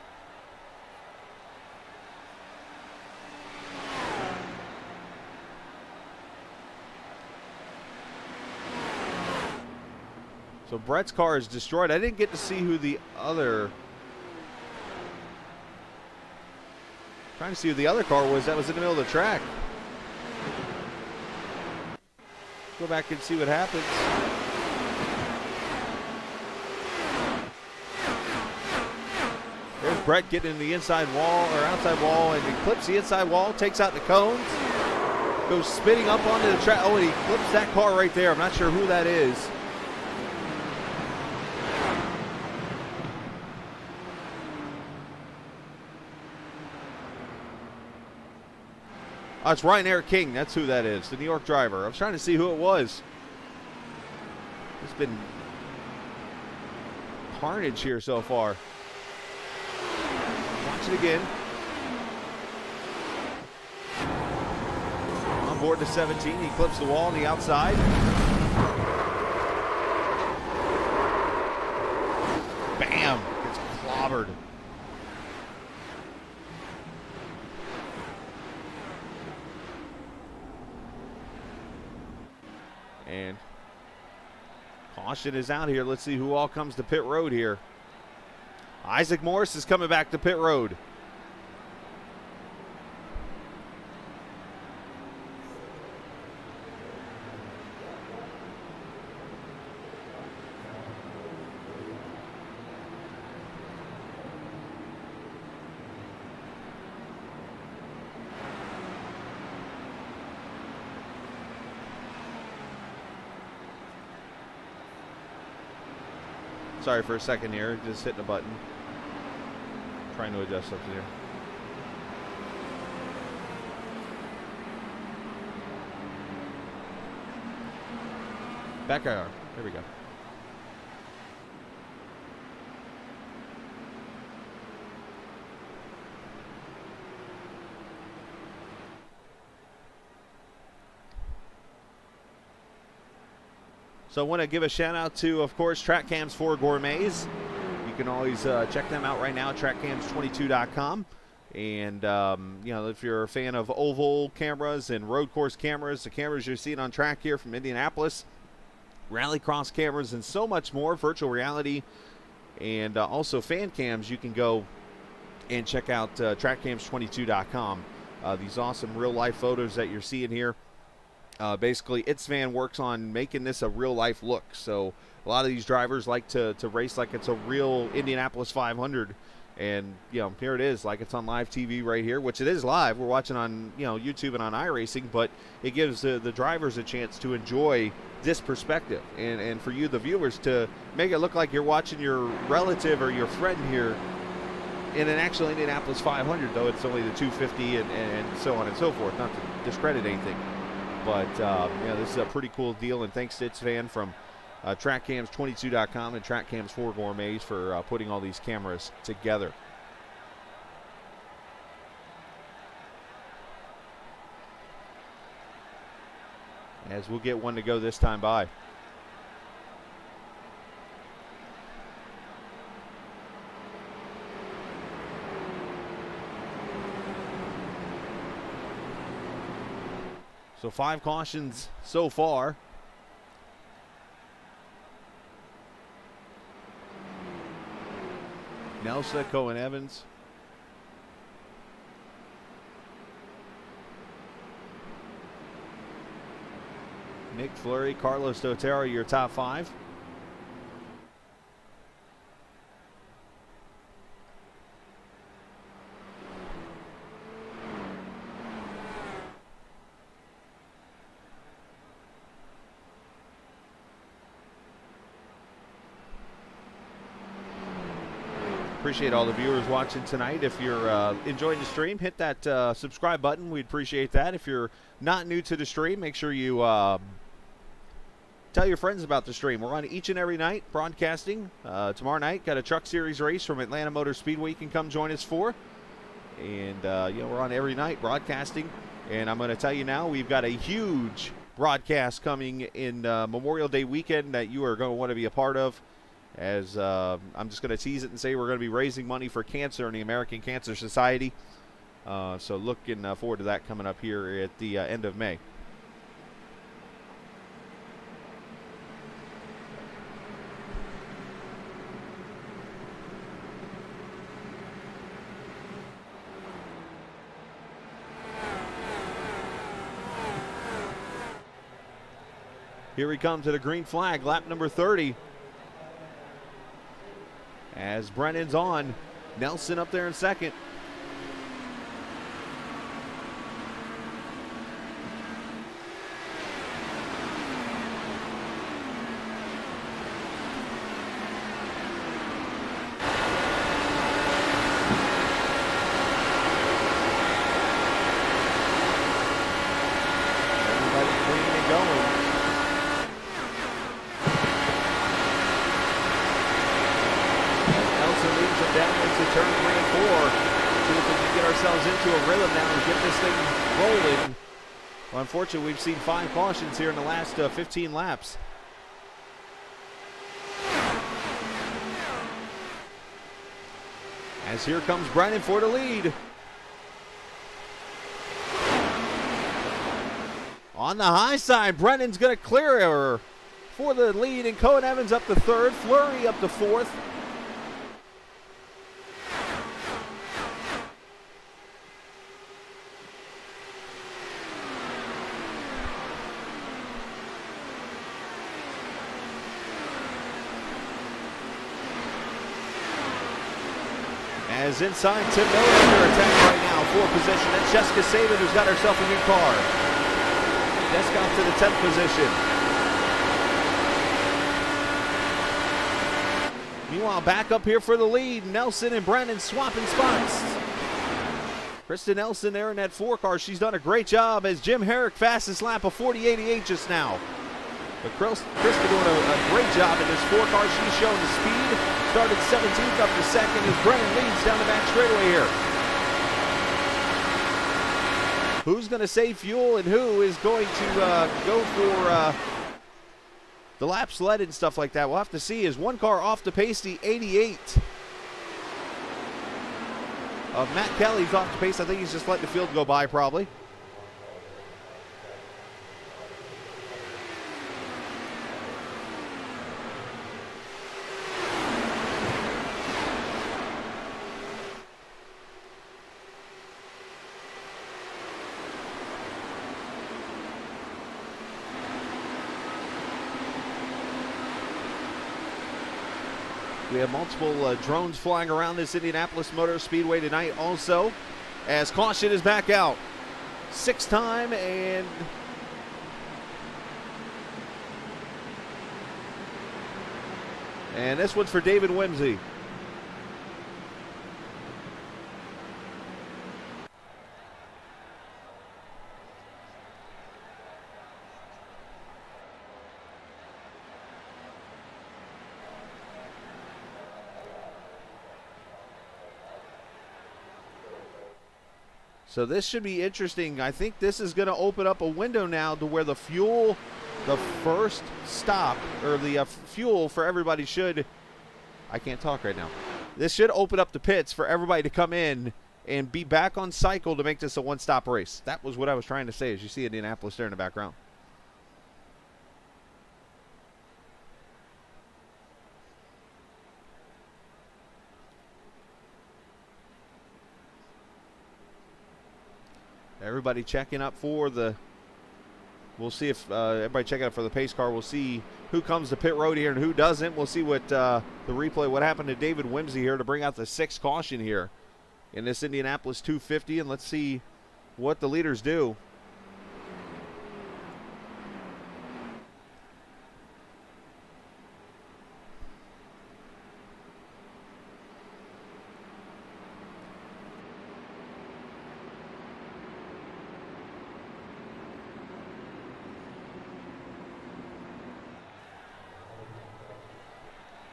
So Brett's car is destroyed. I didn't get to see who the other... Trying to see who the other car was that was in the middle of the track. Go back and see what happens. There's Brett getting in the inside wall or outside wall, and he clips the inside wall, takes out the cones, goes spinning up onto the track. Oh, and he clips that car right there. I'm not sure who that is. Oh, it's Ryan Eric King. That's who that is, the New York driver. I was trying to see who it was. It's been carnage here so far. Watch it again. On board to 17. He clips the wall on the outside. Bam! Gets clobbered. And caution is out here. Let's see who all comes to pit road here. Isaac Morris is coming back to pit road. Sorry for a second here, just hitting a button. Trying to adjust something here. Back IR. There we go. So I want to give a shout out to, of course, Track Cams for Gourmets. You can always check them out right now at trackcams22.com. And, you know, if you're a fan of oval cameras and road course cameras, the cameras you're seeing on track here from Indianapolis, rallycross cameras, and so much more, virtual reality, and also fan cams, you can go and check out trackcams22.com. These awesome real-life photos that you're seeing here. Basically, Itzvan works on making this a real-life look. So a lot of these drivers like to race like it's a real Indianapolis 500. And, you know, here it is, like it's on live TV right here, which it is live. We're watching on, you know, YouTube and on iRacing, but it gives the drivers a chance to enjoy this perspective. And for you, the viewers, to make it look like you're watching your relative or your friend here in an actual Indianapolis 500, though it's only the 250 and so on and so forth, not to discredit anything. But, you know, this is a pretty cool deal, and thanks to Itzvan from TrackCams22.com and TrackCams for Gourmets for putting all these cameras together. As we'll get one to go this time by. So 5 cautions so far. Nelson, Cohen Evans. Nick Fleury, Carlos Dotero, your top 5. Appreciate all the viewers watching tonight. If you're enjoying the stream, hit that subscribe button. We'd appreciate that. If you're not new to the stream, make sure you tell your friends about the stream. We're on each and every night broadcasting. Tomorrow night, got a Truck Series race from Atlanta Motor Speedway you can come join us for. And, we're on every night broadcasting. And I'm going to tell you now, we've got a huge broadcast coming in Memorial Day weekend that you are going to want to be a part of. As I'm just going to tease it and say we're going to be raising money for cancer in the American Cancer Society. So looking forward to that coming up here at the end of May. Here we come to the green flag, lap number 30. As Brennan's on, Nelson up there in second. Everybody clean and going. Down into turn 3 and 4. See if we can get ourselves into a rhythm now and get this thing rolling. Well, unfortunately, we've seen 5 cautions here in the last 15 laps. As here comes Brennan for the lead. On the high side, Brennan's going to clear her for the lead, and Cohen Evans up to 3rd, Fleury up to 4th. As inside, Tim Miller under attack right now for position. That's Jessica Saban who's got herself a new car. Jessica up to the 10th position. Meanwhile, back up here for the lead. Nelson and Brennan swapping spots. Krista Nelson there in that 4 car. She's done a great job as Jim Herrick fastest lap of 40.88 just now. But Krista doing a great job in this 4 car. She's showing the speed. Started 17th up to 2nd as Brennan leads down the back straightaway here. Who's going to save fuel and who is going to go for the laps led and stuff like that? We'll have to see. Is one car off the pace, the 88 of Matt Kelly's off the pace. I think he's just letting the field go by probably. We have multiple drones flying around this Indianapolis Motor Speedway tonight also, as caution is back out. 6th time, and this one's for David Whimsey. So this should be interesting. I think this is going to open up a window now to where the fuel, the first stop, or the fuel for everybody should, I can't talk right now. This should open up the pits for everybody to come in and be back on cycle to make this a one-stop race. That was what I was trying to say as you see Indianapolis there in the background. Everybody checking up for the, we'll see if everybody checking up for the pace car. We'll see who comes to pit road here and who doesn't. We'll see what the replay, what happened to David Whimsey here to bring out the 6th caution here in this Indianapolis 250. And let's see what the leaders do.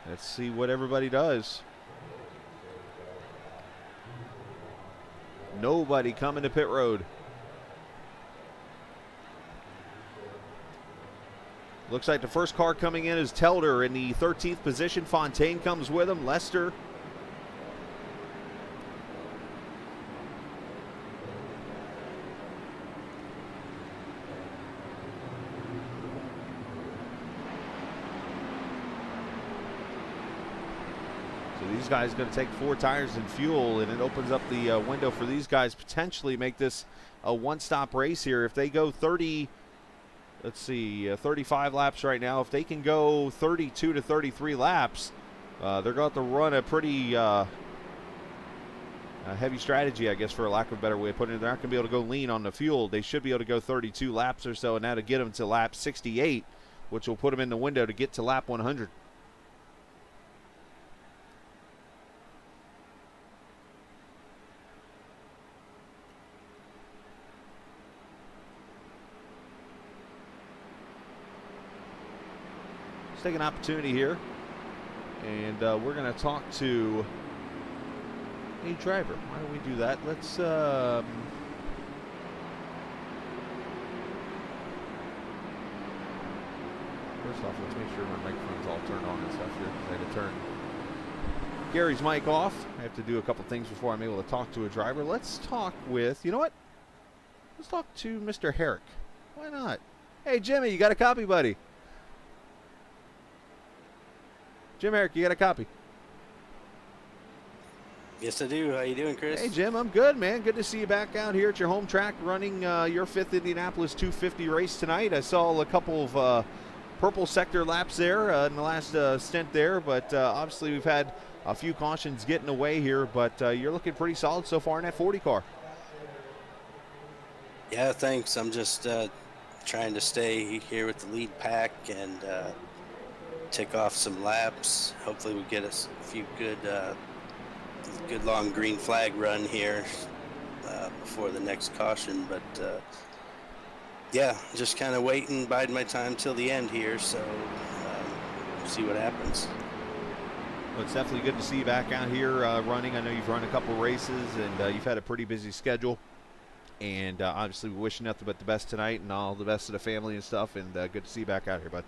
Let's see what everybody does. Nobody coming to pit road. Looks like the first car coming in is Telder in the 13th position. Fontaine comes with him. Lester. So these guys are going to take 4 tires and fuel, and it opens up the window for these guys potentially make this a one-stop race here. If they go 30, let's see, 35 laps right now. If they can go 32 to 33 laps, they're going to have to run a pretty heavy strategy, I guess, for a lack of a better way of putting it. They're not going to be able to go lean on the fuel. They should be able to go 32 laps or so, and that'll get them to lap 68, which will put them in the window to get to lap 100. Let's take an opportunity here, and we're going to talk to a driver. Why don't we do that? Let's first off, let's make sure my microphone's all turned on and stuff here. I had to turn Gary's mic off. I have to do a couple things before I'm able to talk to a driver. Let's talk with, you know what? Let's talk to Mr. Herrick. Why not? Hey, Jimmy, you got a copy, buddy? Jim Herrick, you got a copy? Yes, I do. How you doing, Chris? Hey, Jim, I'm good, man. Good to see you back out here at your home track running your 5th Indianapolis 250 race tonight. I saw a couple of purple sector laps there in the last stint there, but obviously we've had a few cautions getting away here, but you're looking pretty solid so far in that 40 car. Yeah, thanks. I'm just trying to stay here with the lead pack and tick off some laps. Hopefully we get us a few good long green flag run here before the next caution, but yeah, just kind of waiting, biding my time till the end here, so see what happens. Well, it's definitely good to see you back out here running. I know you've run a couple races and you've had a pretty busy schedule, and obviously we're wishing nothing but the best tonight and all the best to the family and stuff, and good to see you back out here, bud.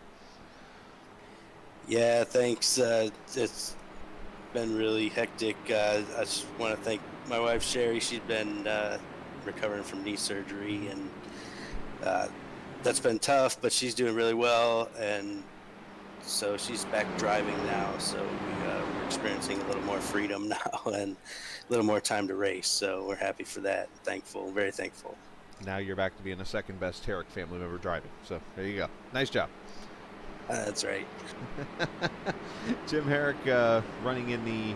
Yeah, thanks. It's been really hectic. I just want to thank my wife, Sherry. She's been recovering from knee surgery, and that's been tough, but she's doing really well, and so she's back driving now, so we're experiencing a little more freedom now and a little more time to race, so we're happy for that. Thankful, very thankful. Now you're back to being the second best Herrick family member driving, so there you go. Nice job. That's right. Jim Herrick running in the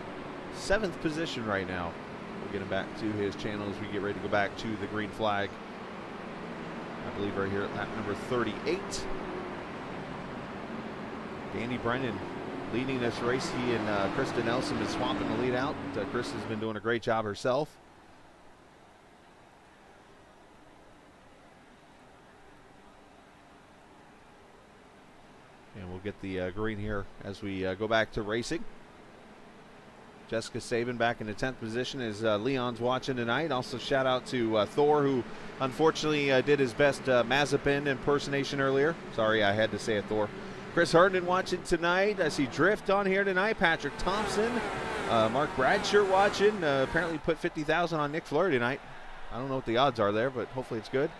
7th position right now. We'll get him back to his channel as we get ready to go back to the green flag. I believe right here at lap number 38. Danny Brennan leading this race. He and Krista Nelson been swapping the lead out. Krista's been doing a great job herself. And we'll get the green here as we go back to racing. Jessica Saban back in the 10th position as Leon's watching tonight. Also shout out to Thor, who unfortunately did his best Mazepin impersonation earlier. Sorry, I had to say it, Thor. Chris Herndon watching tonight. I see Drift on here tonight. Patrick Thompson. Mark Bradshaw watching. Apparently put 50,000 on Nick Fleury tonight. I don't know what the odds are there, but hopefully it's good.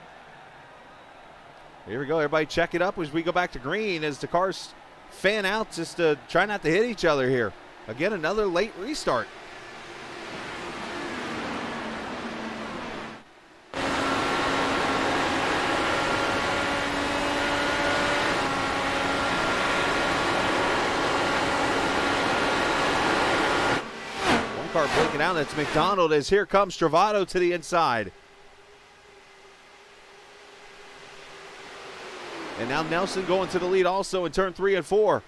Here we go. Everybody check it up as we go back to green as the cars fan out just to try not to hit each other here. Again, another late restart. One car blinking out. That's McDonald as here comes Travato to the inside. And now Nelson going to the lead also in turn 3 and 4.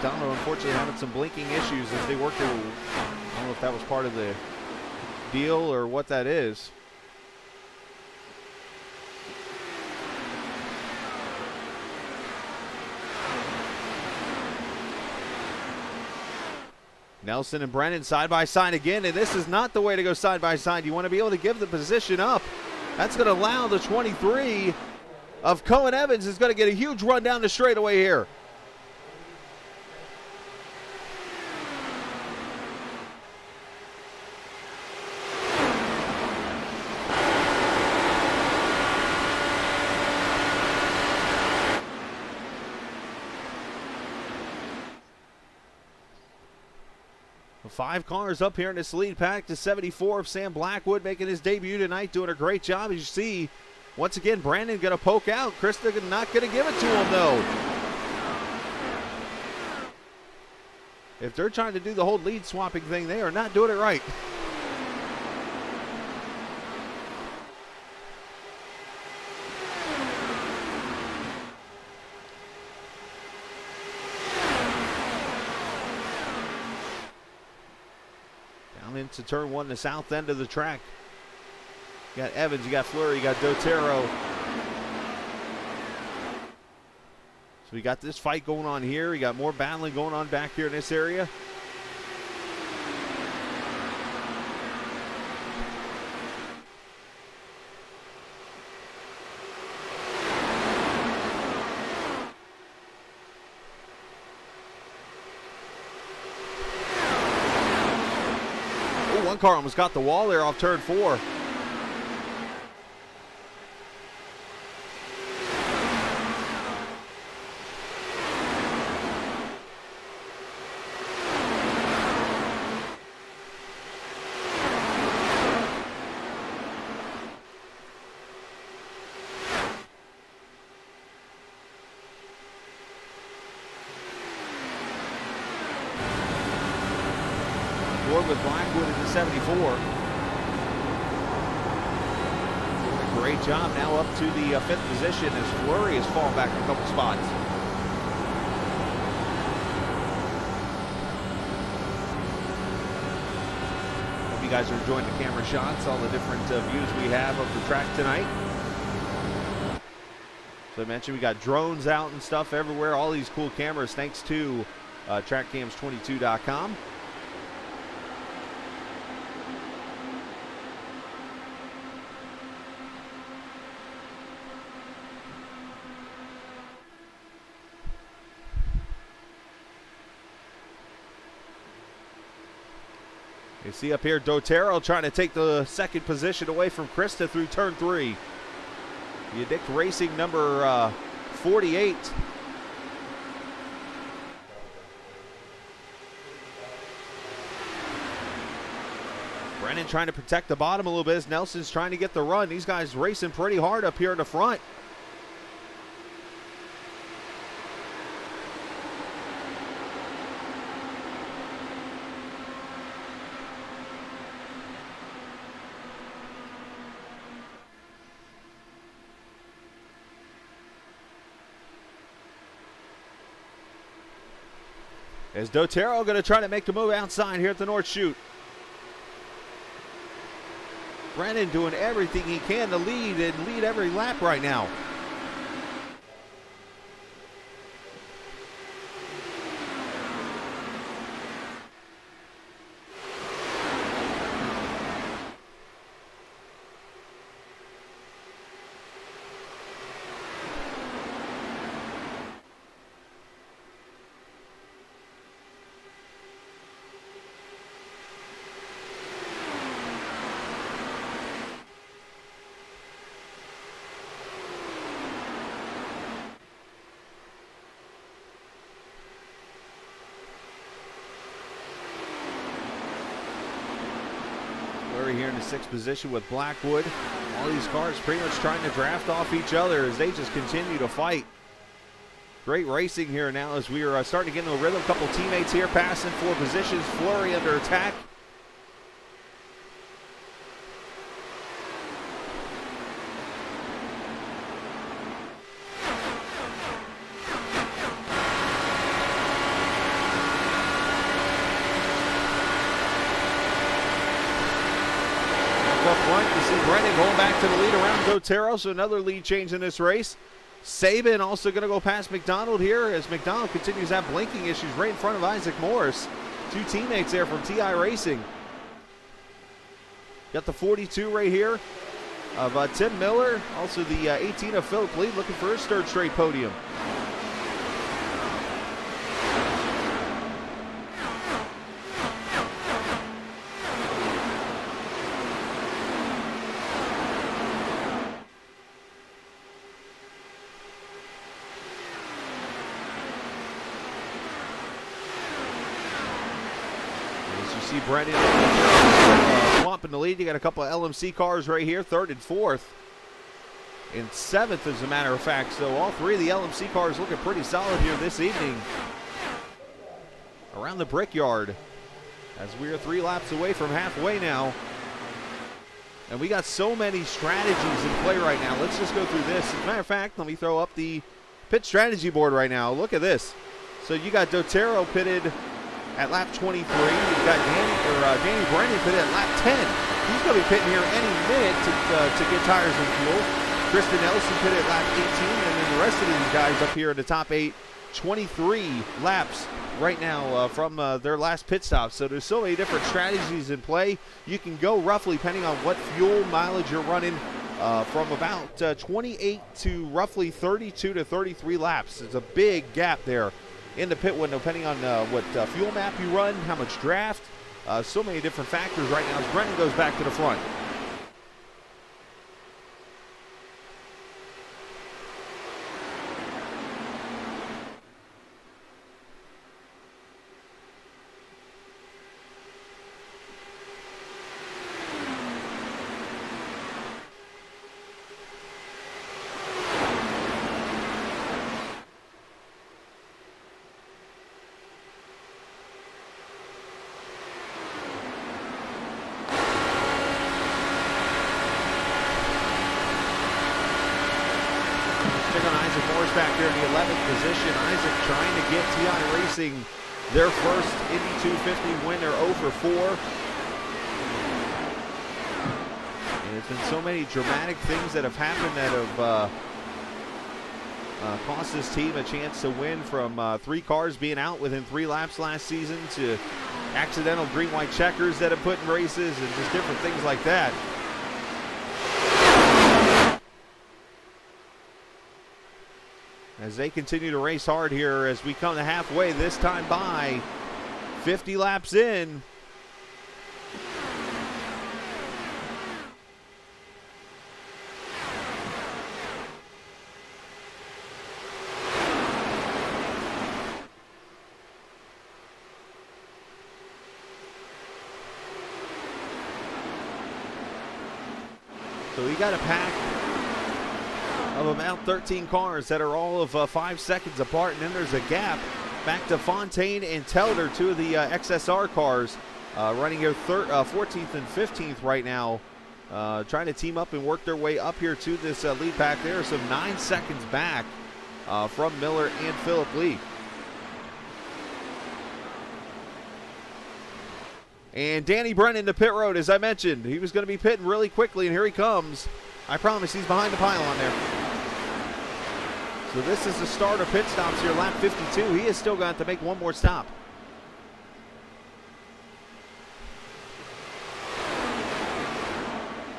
McDonald, unfortunately, having some blinking issues as they work their, I don't know if that was part of the deal or what that is. Nelson and Brennan side by side again, and this is not the way to go side by side. You want to be able to give the position up. That's going to allow the 23 of Cohen Evans is going to get a huge run down the straightaway here. Five cars up here in this lead pack to 74 of Sam Blackwood making his debut tonight, doing a great job. As you see, once again, Brandon going to poke out. Krista not going to give it to him, though. If they're trying to do the whole lead swapping thing, they are not doing it right. Into turn one, the south end of the track. You got Evans, you got Fleury, you got Dotero. So we got this fight going on here. We got more battling going on back here in this area. One car almost got the wall there off turn 4. With Blackwood in the 74. Doing a great job now up to the 5th position as Fleury has fallen back a couple spots. Hope you guys are enjoying the camera shots, all the different views we have of the track tonight. So I mentioned we got drones out and stuff everywhere, all these cool cameras thanks to trackcams22.com. You see up here Dotero trying to take the 2nd position away from Krista through turn 3. The Addict Racing number 48. Brennan trying to protect the bottom a little bit as Nelson's trying to get the run. These guys racing pretty hard up here in the front. Is Dotero going to try to make the move outside here at the North Chute? Brennan doing everything he can to lead and lead every lap right now. Here in the 6th position with Blackwood. All these cars pretty much trying to draft off each other as they just continue to fight. Great racing here now as we are starting to get into a rhythm. A couple teammates here passing 4 positions. Fleury under attack. up front. You see Brennan going back to the lead around Dotero, so another lead change in this race. Saban also going to go past McDonald here as McDonald continues to have blinking issues right in front of Isaac Morris. Two teammates there from TI Racing. Got the 42 right here of Tim Miller. Also the 18 of Philip Lee looking for his third straight podium. See Brendan in the lead. You got a couple of LMC cars right here, third and fourth, and seventh, as a matter of fact. So all three of the LMC cars looking pretty solid here this evening around the Brickyard, as we are 3 laps away from halfway now. And we got so many strategies in play right now. Let's just go through this. As a matter of fact, let me throw up the pit strategy board right now. Look at this. So you got Dotero pitted at lap 23. You've got Danny Brennan pitted at lap 10. He's going to be pitting here any minute to get tires and fuel. Kristen Nelson pitted at lap 18, and then the rest of these guys up here in the top 8, 23 laps right now from their last pit stop. So there's so many different strategies in play. You can go roughly, depending on what fuel mileage you're running, from about 28 to roughly 32 to 33 laps. It's a big gap there in the pit window, depending on what fuel map you run, how much draft, so many different factors right now as Brennan goes back to the front. Back there in the 11th position. Isaac trying to get TI Racing their first Indy 250 win. They're 0 for 4. And it's been so many dramatic things that have happened that have cost this team a chance to win, from 3 cars being out within 3 laps last season to accidental green-white checkers that have put in races and just different things like that. As they continue to race hard here as we come to halfway, this time by 50 laps in. So we got a pack of about 13 cars that are all of 5 seconds apart, and then there's a gap back to Fontaine and Telder, 2 of the XSR cars running here 14th and 15th right now, trying to team up and work their way up here to this lead pack there. So 9 seconds back from Miller and Philip Lee. And Danny Brennan to pit road, as I mentioned. He was going to be pitting really quickly, and here he comes. I promise he's behind the pylon there. So this is the start of pit stops here, lap 52. He has still got to make one more stop.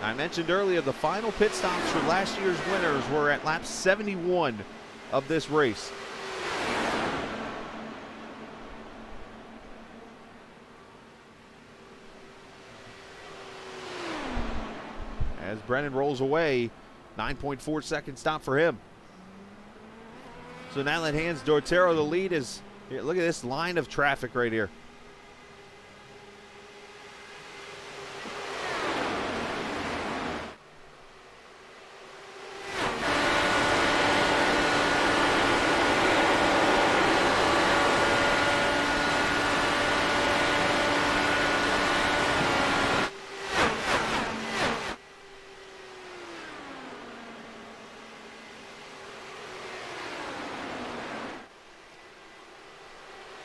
I mentioned earlier the final pit stops for last year's winners were at lap 71 of this race. As Brennan rolls away, 9.4 second stop for him. So now that hands Dortero the lead. Is here, look at this line of traffic right here.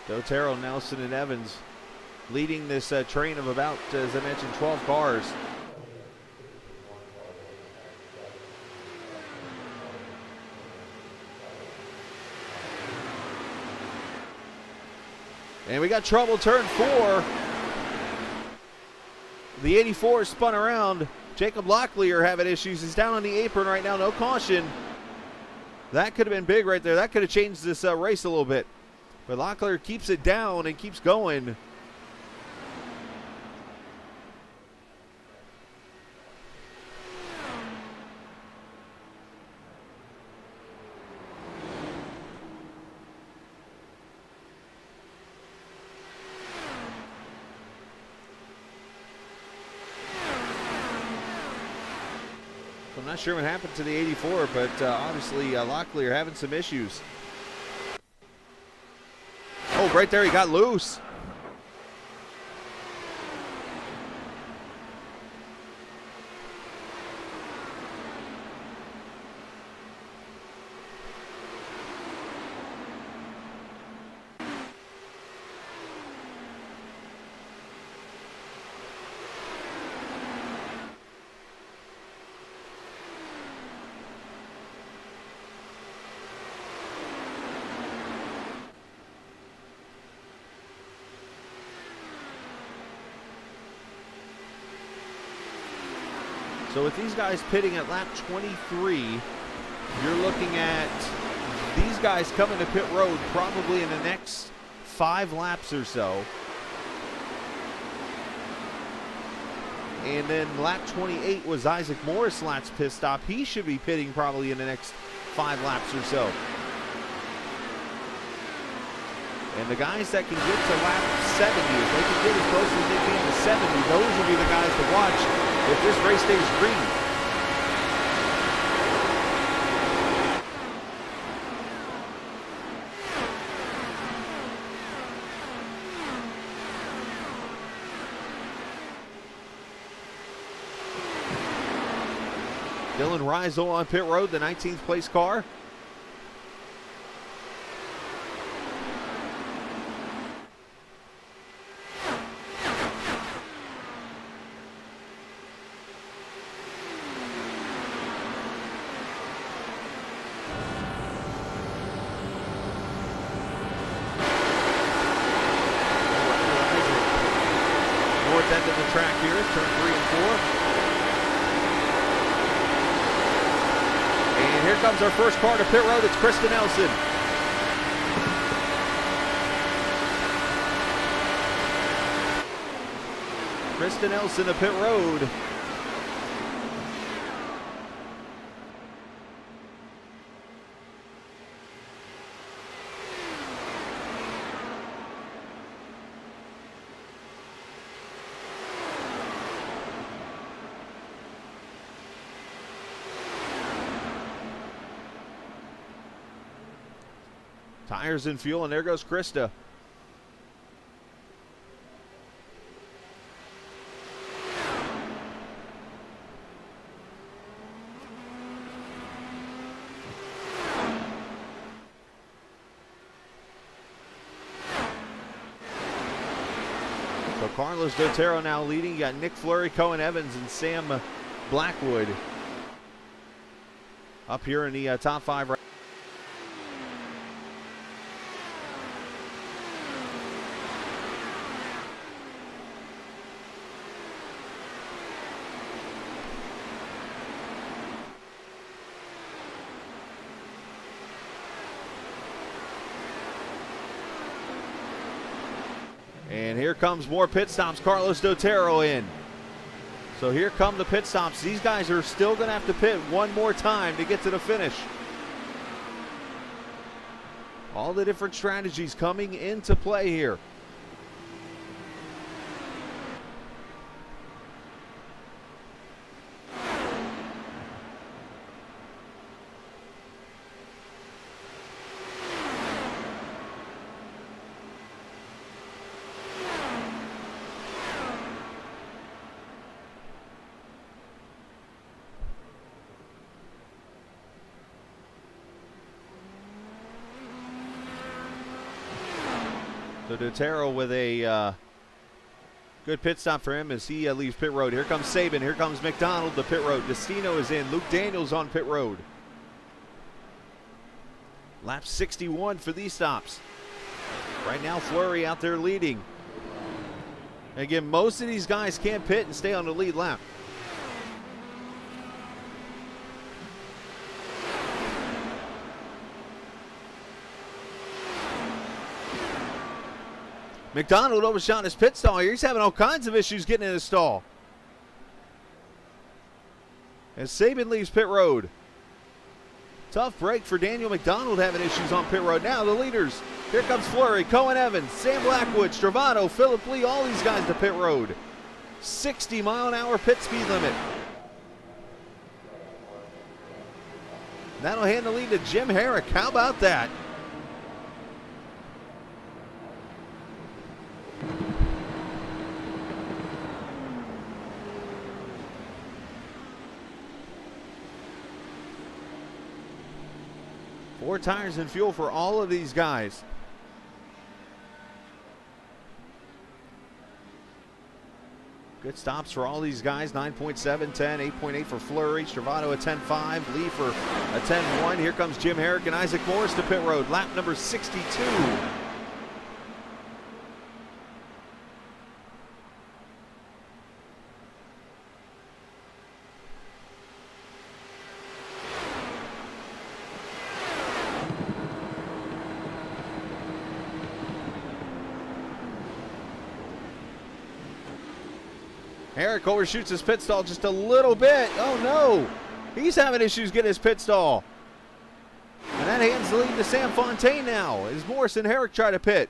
Dotero, Nelson, and Evans leading this train of about, as I mentioned, 12 cars. And we got trouble, turn 4. The 84 spun around. Jacob Locklear having issues. He's down on the apron right now, no caution. That could have been big right there. That could have changed this race a little bit. But Locklear keeps it down and keeps going. I'm not sure what happened to the 84, but obviously Locklear having some issues. Oh, right there, he got loose. So with these guys pitting at lap 23, you're looking at these guys coming to pit road probably in the next 5 laps or so. And then lap 28 was Isaac Morris last pit stop. He should be pitting probably in the next 5 laps or so. And the guys that can get to lap 70, if they can get as close as they can to 70, those will be the guys to watch if this race stays green. Dylan Reisel on pit road, the 19th place car. North end of the track here, turn 3 and 4. And here comes our first car to pit road. It's Krista Nelson. Krista Nelson to pit road. Tires and fuel, and there goes Krista. So Carlos Dotero now leading. You got Nick Fleury, Cohen Evans, and Sam Blackwood up here in the top 5 right. And here comes more pit stops. Carlos Dotero in. So here come the pit stops. These guys are still going to have to pit one more time to get to the finish. All the different strategies coming into play here. So Dotero with a good pit stop for him as he leaves pit road. Here comes Saban. Here comes McDonald to pit road. Destino is in. Luke Daniels on pit road. Lap 61 for these stops. Right now, Fleury out there leading. Again, most of these guys can't pit and stay on the lead lap. McDonald overshot his pit stall here. He's having all kinds of issues getting in his stall. As Saban leaves pit road. Tough break for Daniel McDonald, having issues on pit road. Now the leaders. Here comes Fleury, Cohen Evans, Sam Blackwood, Stravano, Philip Lee, all these guys to pit road. 60-mile-an-hour pit speed limit. That'll hand the lead to Jim Herrick. How about that? Four tires and fuel for all of these guys. Good stops for all these guys. 9.7, 10, 8.8 for Fleury. Stravano a 10.5. Lee for a 10.1. Here comes Jim Herrick and Isaac Morris to pit road. Lap number 62. Herrick overshoots his pit stall just a little bit. Oh no, he's having issues getting his pit stall. And that hands the lead to Sam Fontaine now as Morris and Herrick try to pit.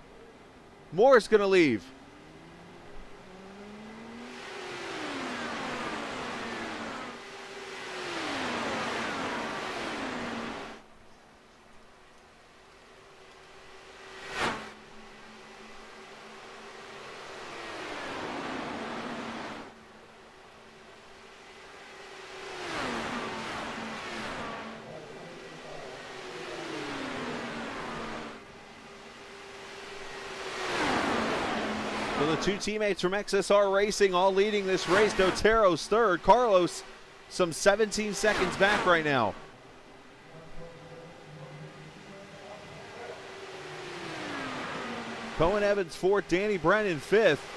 Morris gonna leave. So the two teammates from XSR Racing all leading this race. Dotero's third. Carlos some 17 seconds back right now. Cohen Evans fourth. Danny Brennan fifth.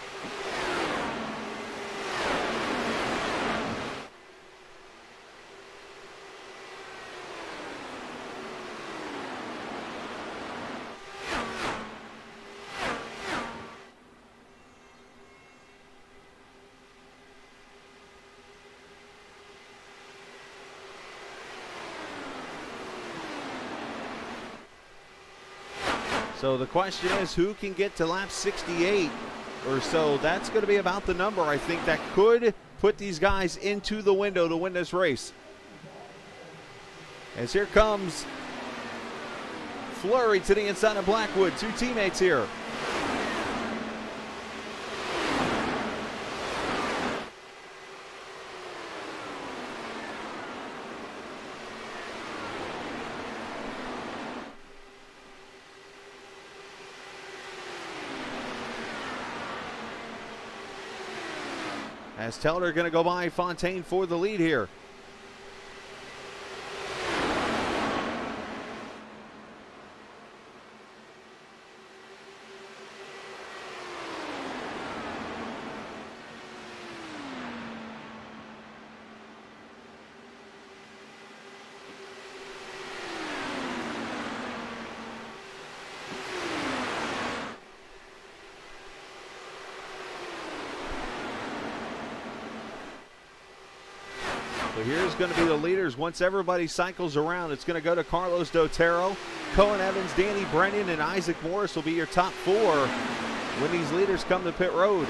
So the question is, who can get to lap 68 or so? That's going to be about the number, I think, that could put these guys into the window to win this race. As here comes Fleury to the inside of Blackwood. Two teammates here. As Teller going to go by Fontaine for the lead here. So here's going to be the leaders. Once everybody cycles around, it's going to go to Carlos Dotero, Cohen Evans, Danny Brennan, and Isaac Morris will be your top four when these leaders come to pit road.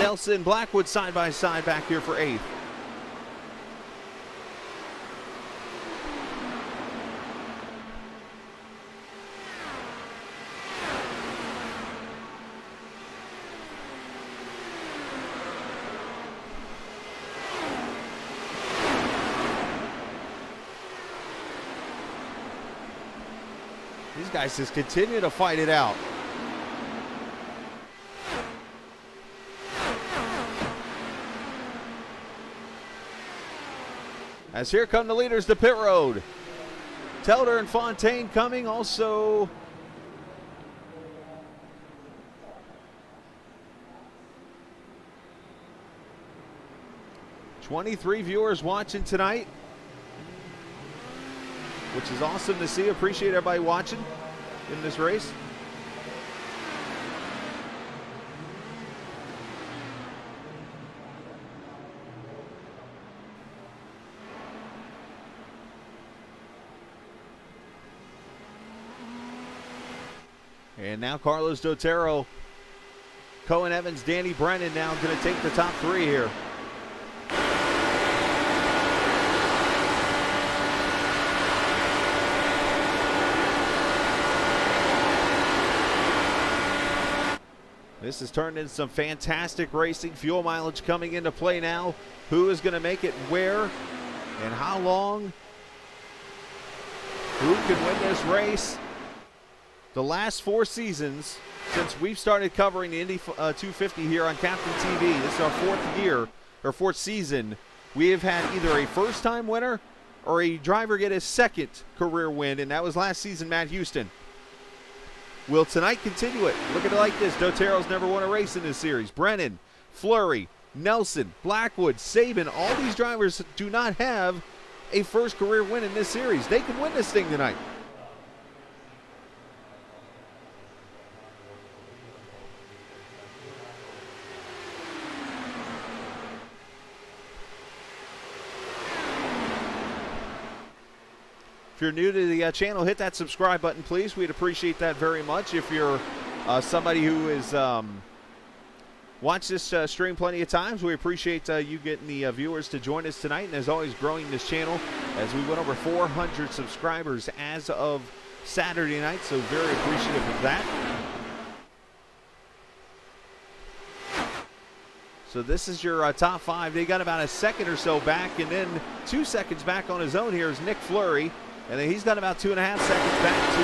Nelson, Blackwood side by side back here for eighth. These guys just continue to fight it out. As here come the leaders to pit road. Telder and Fontaine coming. Also, '23 viewers watching tonight, which is awesome to see. Appreciate everybody watching in this race. And now Carlos Dotero, Cohen Evans, Danny Brennan now going to take the top three here. This has turned into some fantastic racing. Fuel mileage coming into play now. Who is going to make it where and how long? Who can win this race? The last 4 seasons since we've started covering the Indy 250 here on Captain TV, this is our 4th year or 4th season, we have had either a first-time winner or a driver get his 2nd career win, and that was last season, Matt Houston. Will tonight continue it? Look at it like this. Dotero's never won a race in this series. Brennan, Fleury, Nelson, Blackwood, Saban, all these drivers do not have a first career win in this series. They can win this thing tonight. If you're new to the channel, hit that subscribe button, please. We'd appreciate that very much. If you're somebody who is watched this stream plenty of times, we appreciate you getting the viewers to join us tonight. And as always, growing this channel as we went over 400 subscribers as of Saturday night. So very appreciative of that. So this is your top 5. They got about a second or so back, and then 2 seconds back on his own here is Nick Fleury. And then he's got about 2.5 seconds back to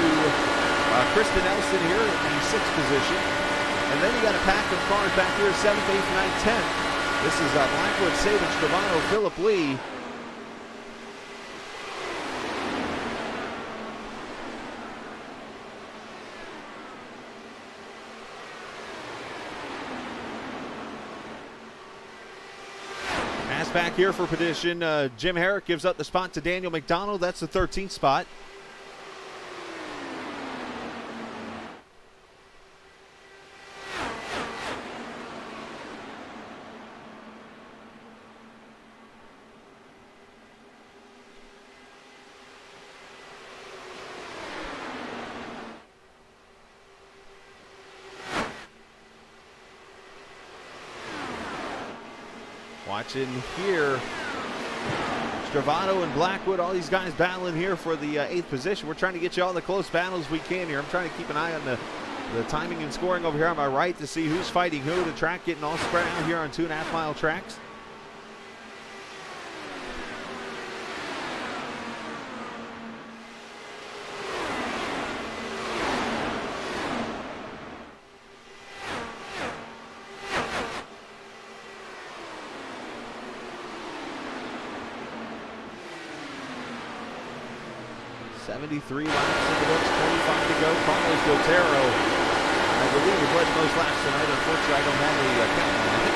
Kristen Nelson here in the 6th position. And then you got a pack of cars back here, 7th, 8th, 9th, 10th. This is Blackwood, Saban, Stravano, Philip Lee. Back here for position. Jim Herrick gives up the spot to Daniel McDonald. That's the 13th spot. Watching here, Stravano and Blackwood, all these guys battling here for the 8th position. We're trying to get you all the close battles we can here. I'm trying to keep an eye on the timing and scoring over here on my right to see who's fighting who. The track getting all spread out here on 2.5 mile tracks. Three laps in the books, 25 to go. Carlos Dotero, I believe, has led the most laps tonight. Unfortunately, I don't have the count on it.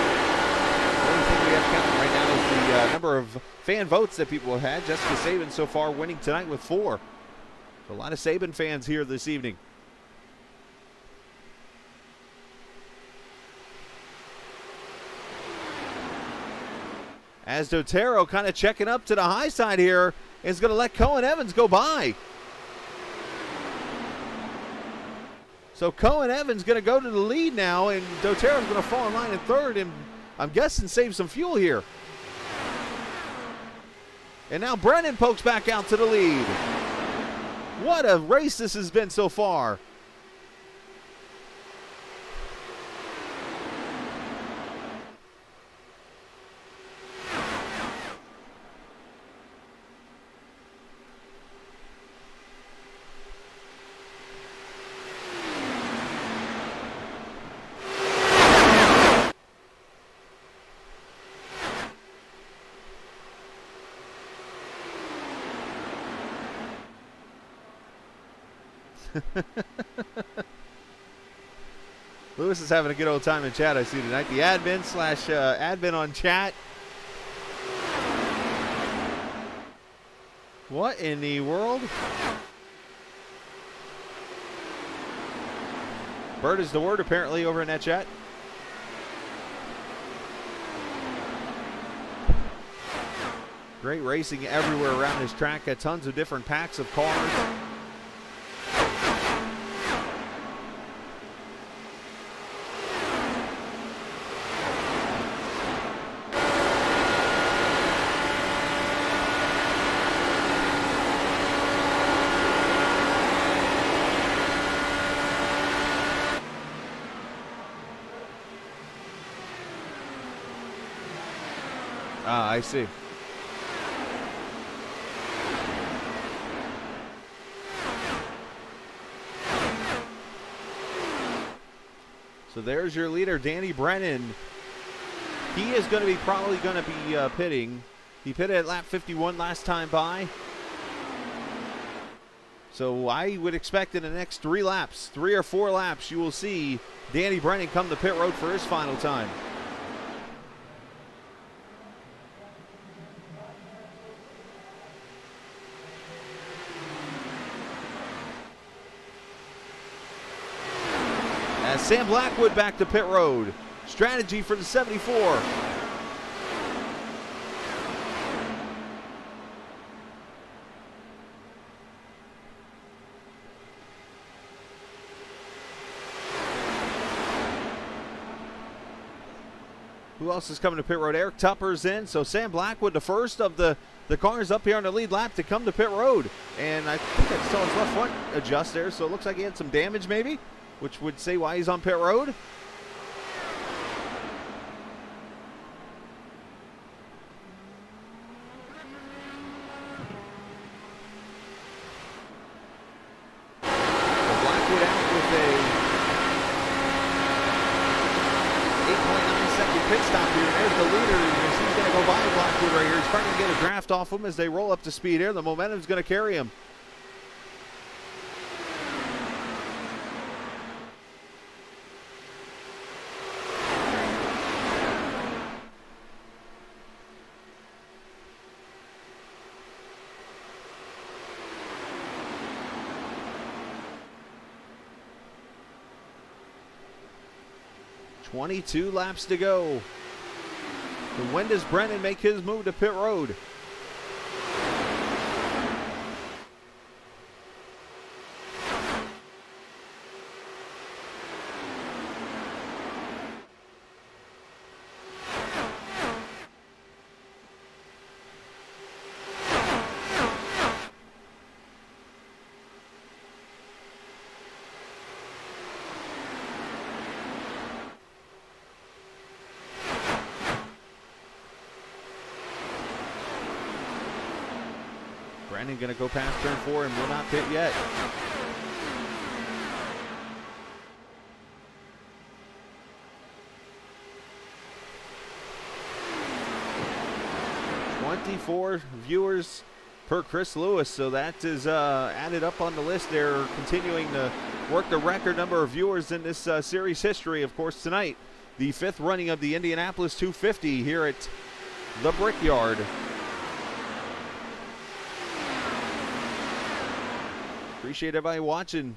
The only thing we have counting right now is the number of fan votes that people have had. Jessica Saban so far winning tonight with 4. So a lot of Saban fans here this evening. As Dotero kind of checking up to the high side here, is going to let Cohen Evans go by. So Cohen Evans going to go to the lead now, and Dotero's going to fall in line in 3rd, and I'm guessing save some fuel here. And now Brennan pokes back out to the lead. What a race this has been so far. Lewis is having a good old time in chat, I see tonight. The admin slash admin on chat. What in the world? Bird is the word, apparently, over in that chat. Great racing everywhere around this track. Got tons of different packs of cars. Ah, I see. So there's your leader, Danny Brennan. He is going to be probably going to be pitting. He pitted at lap 51 last time by. So I would expect in the next 3 laps, 3 or 4 laps, you will see Danny Brennan come to pit road for his final time. As Sam Blackwood back to pit road. Strategy for the 74. Who else is coming to pit road? Eric Tupper's in. So Sam Blackwood, the first of the cars up here on the lead lap to come to pit road. And I think I saw his left front adjust there, so it looks like he had some damage maybe, which would say why he's on pit road. So Blackwood out with a 8.9-second pit stop here. There's the leader. He's going to go by Blackwood right here. He's trying to get a draft off him as they roll up to speed here. The momentum's going to carry him. .22 laps to go. So when does Brennan make his move to pit road? Brennan going to go past turn 4 and will not pit yet. .24 viewers per Chris Lewis, so that is added up on the list. They're continuing to work the record number of viewers in this series history. Of course, tonight, the 5th running of the Indianapolis 250 here at the Brickyard. Appreciate everybody watching.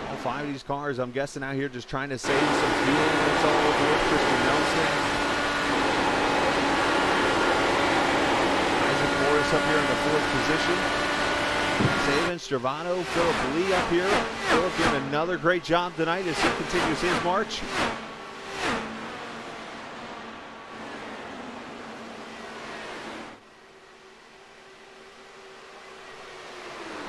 All 5 of these cars, I'm guessing, out here just trying to save some fuel. That's all over with Christian Nelson. Up here in the 4th position. Saban, Stravano, Philip Lee up here. Philip doing another great job tonight as he continues his march.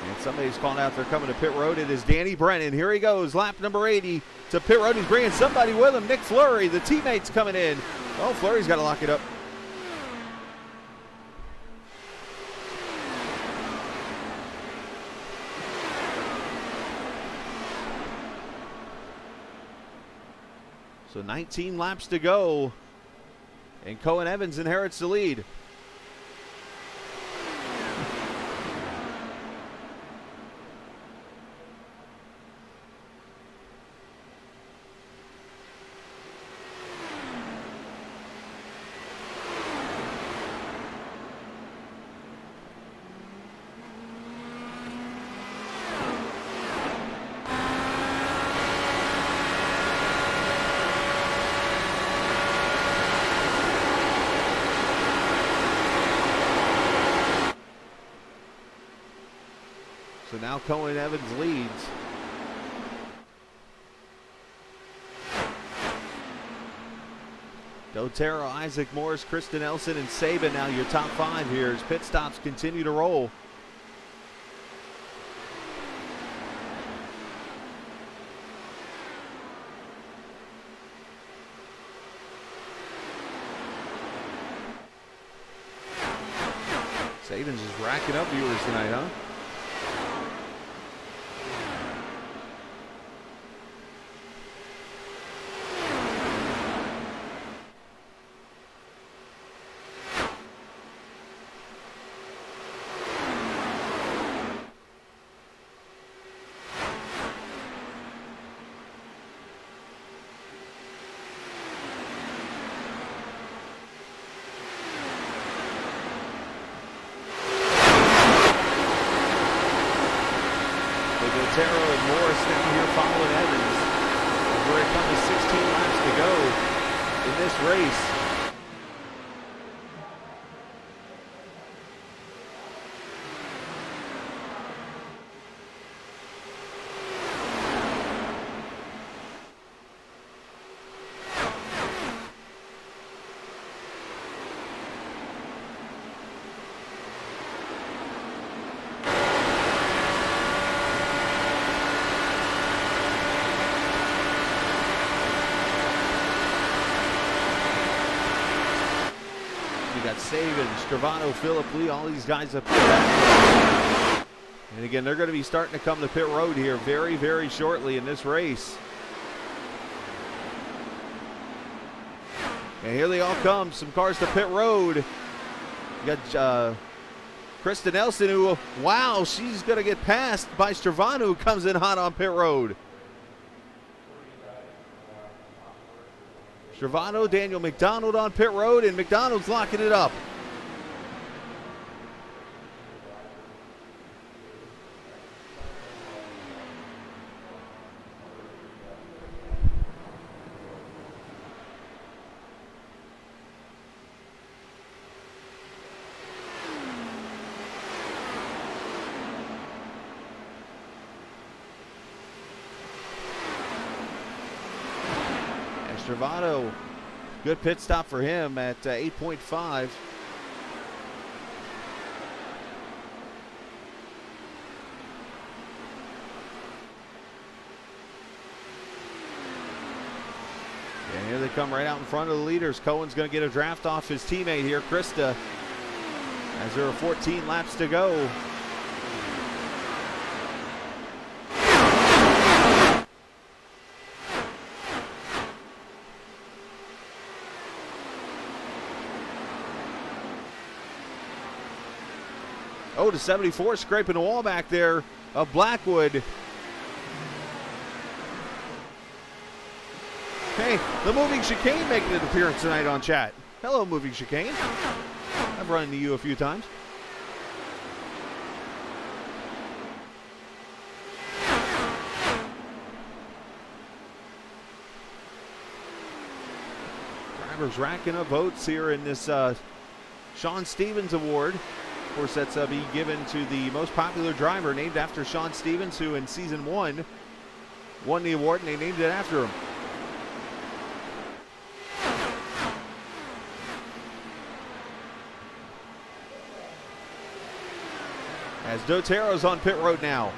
And somebody's calling out they're coming to pit road. It is Danny Brennan. Here he goes, lap number 80 to pit road. He's bringing somebody with him. Nick Fleury, the teammate's coming in. Oh, Fleury's got to lock it up. So 19 laps to go, and Cohen Evans inherits the lead. So now Cohen Evans leads. Dotero, Isaac Morris, Kristen Elson, and Saban now your top 5 here as pit stops continue to roll. Saban's just racking up viewers tonight, huh? Dotero and Morris now here following Evans. We're at come to 16 laps to go in this race. Got Saban, Stravano, Phillip Lee, all these guys up here. And again, they're going to be starting to come to pit road here very, very shortly in this race. And here they all come, some cars to pit road. You got Kristen Elson, who, wow, she's going to get passed by Stravano, who comes in hot on pit road. Stravano, Daniel McDonald on pit road, and McDonald's locking it up. Stravano, good pit stop for him at 8.5. And here they come right out in front of the leaders. Cohen's going to get a draft off his teammate here, Krista, as there are 14 laps to go. Oh, to 74, scraping the wall back there of Blackwood. Hey, the Moving Chicane making an appearance tonight on chat. Hello, Moving Chicane. I've run into you a few times. Drivers racking up votes here in this Sean Stevens Award. Of course, that's being given to the most popular driver, named after Sean Stevens, who in season 1 won the award, and they named it after him. As Dotero's on pit road now.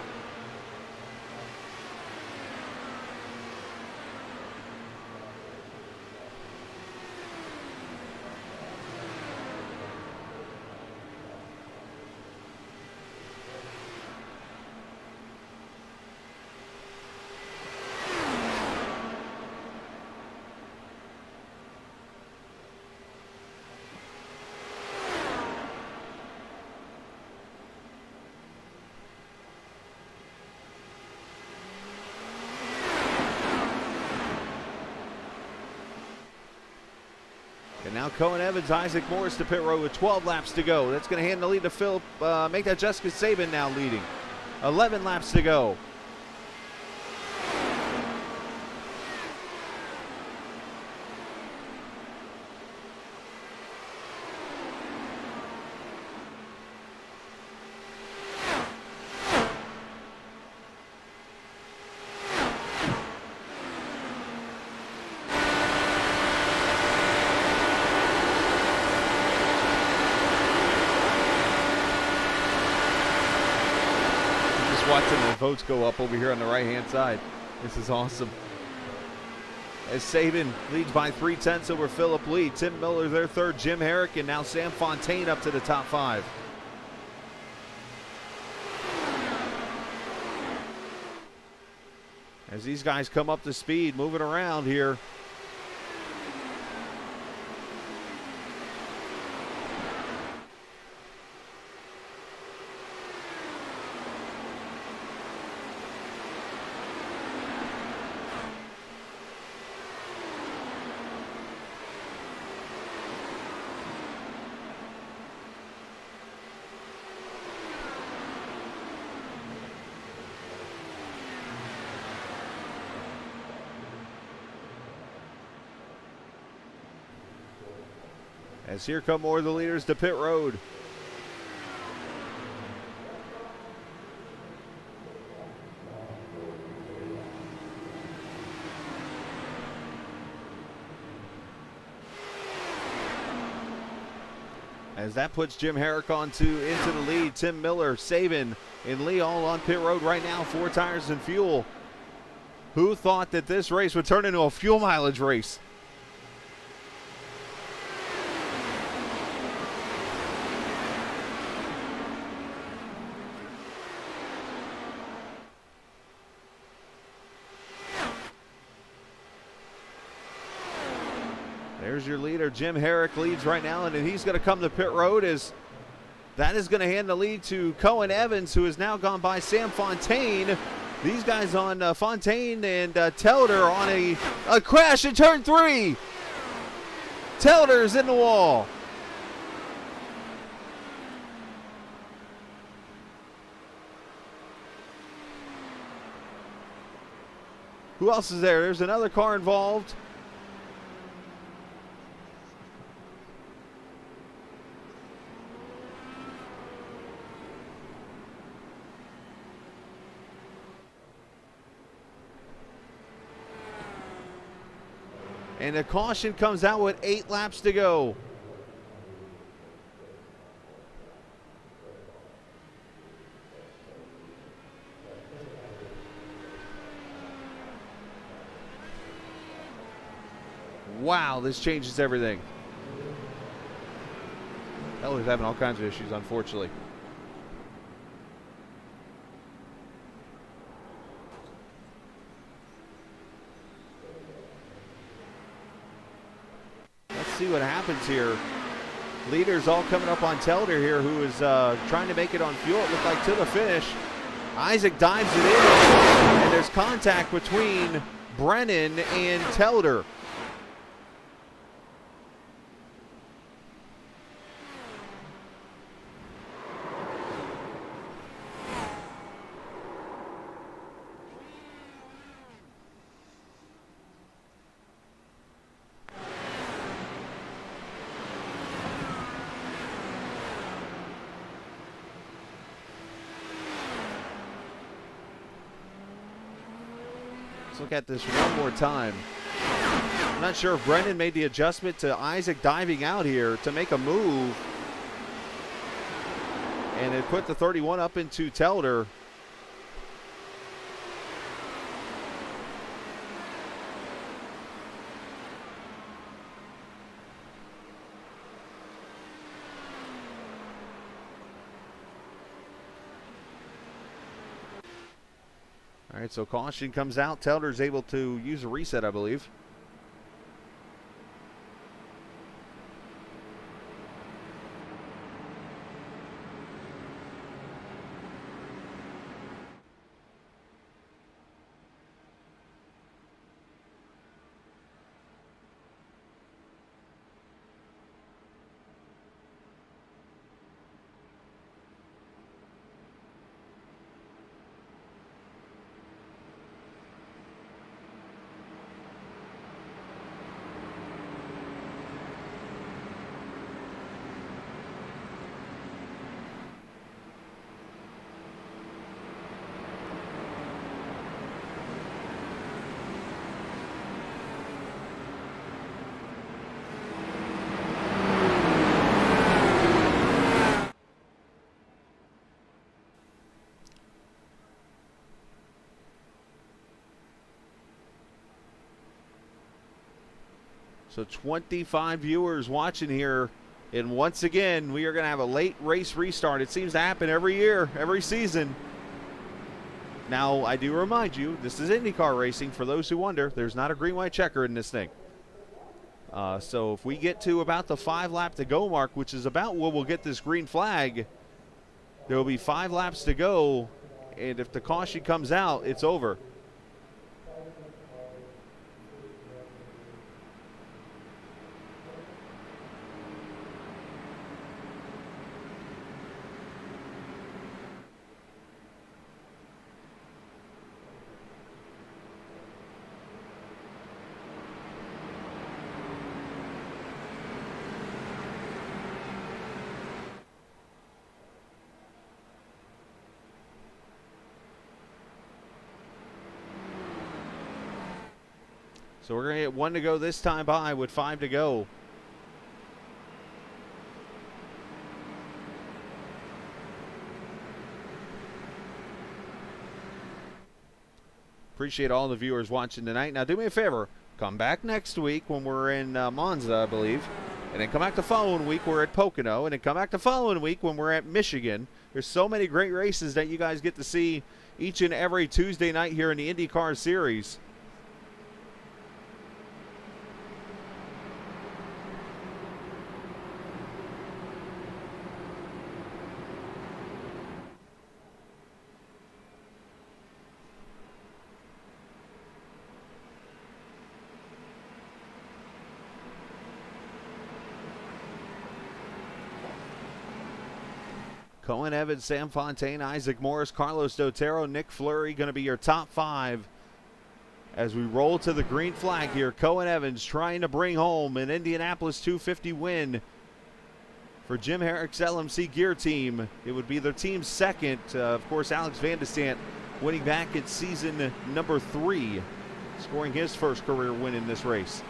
now Cohen Evans, Isaac Morris to pit road with 12 laps to go. That's going to hand the lead to Philip. Make that Jessica Sabin now leading. 11 laps to go. Watching the votes go up over here on the right-hand side. This is awesome. As Sabin leads by 3/10 over Philip Lee. Tim Miller, their third. Jim Herrick, and now Sam Fontaine up to the top 5. As these guys come up to speed, moving around here. As here come more of the leaders to pit road. As that puts Jim Herrick into the lead. Tim Miller, Sabin, and Lee all on pit road right now. 4 tires and fuel. Who thought that this race would turn into a fuel mileage race? There's your leader. Jim Herrick leads right now, and he's going to come to pit road as that is going to hand the lead to Cohen Evans, who has now gone by Sam Fontaine. These guys on Fontaine and Telder on a crash in turn 3. Telder's in the wall. Who else is there? There's another car involved. And the caution comes out with 8 laps to go. Wow, this changes everything. Teller's having all kinds of issues, unfortunately. See what happens here. Leaders all coming up on Telder here, who is trying to make it on fuel, it looked like, to the finish. Isaac dives it in, and there's contact between Brennan and Telder. Let's look at this one more time. I'm not sure if Brendan made the adjustment to Isaac diving out here to make a move. And it put the 31 up into Telder. All right, so caution comes out. Telder's able to use a reset, I believe. So 25 viewers watching here. And once again, we are going to have a late race restart. It seems to happen every year, every season. Now, I do remind you, this is IndyCar racing. For those who wonder, there's not a green, white checker in this thing. So if we get to about the 5 lap to go mark, which is about where we'll get this green flag, there will be 5 laps to go. And if the caution comes out, it's over. So we're going to get 1 to go this time by with 5 to go. Appreciate all the viewers watching tonight. Now do me a favor, come back next week when we're in Monza, I believe. And then come back the following week, we're at Pocono. And then come back the following week when we're at Michigan. There's so many great races that you guys get to see each and every Tuesday night here in the IndyCar Series. Cohen Evans, Sam Fontaine, Isaac Morris, Carlos Dotero, Nick Fleury going to be your top 5 as we roll to the green flag here. Cohen Evans trying to bring home an Indianapolis 250 win for Jim Herrick's LMC Gear Team. It would be their team's second. Of course, Alex Van de Stant winning back at season number 3, scoring his first career win in this race.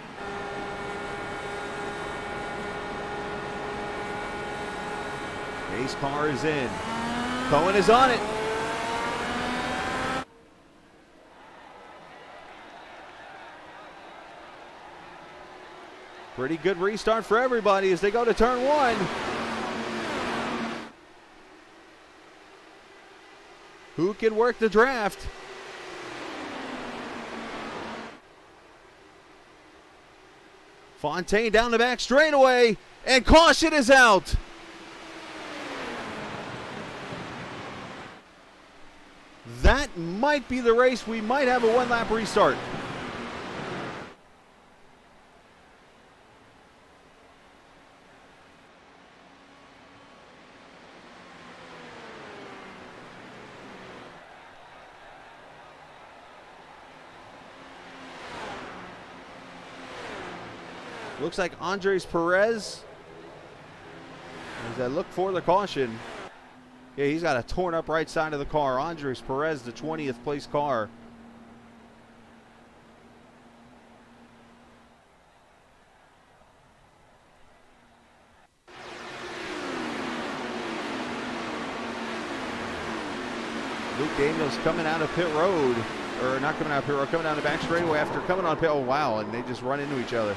Pace car is in. Cohen is on it. Pretty good restart for everybody as they go to turn 1. Who can work the draft? Fontaine down the back straightaway, and caution is out. That might be the race. We might have a 1-lap restart. Looks like Andres Perez, as I look for the caution. Yeah, he's got a torn up right side of the car. Andres Perez, the 20th place car. Luke Daniels coming out of pit road, or not coming out of pit road, coming down the back straightaway after coming on pit. Oh, wow, and they just run into each other.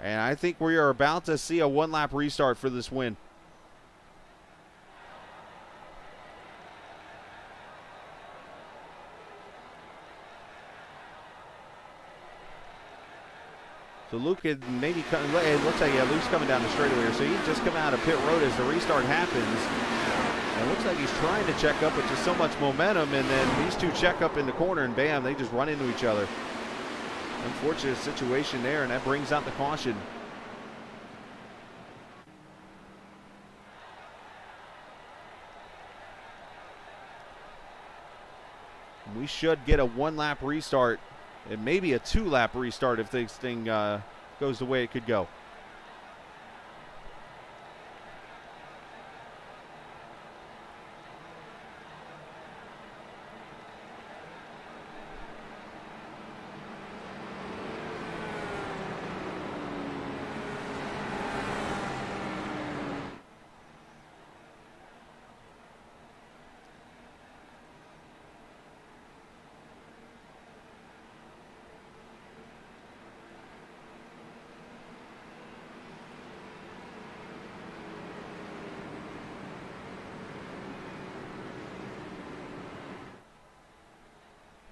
And I think we are about to see a 1-lap restart for this win. So Luke had maybe, it looks like, yeah, Luke's coming down the straightaway here. So he's just coming out of pit road as the restart happens. And it looks like he's trying to check up with just so much momentum. And then these two check up in the corner and bam, they just run into each other. Unfortunate situation there, and that brings out the caution. We should get a 1-lap restart and maybe a 2-lap restart if this thing goes the way it could go.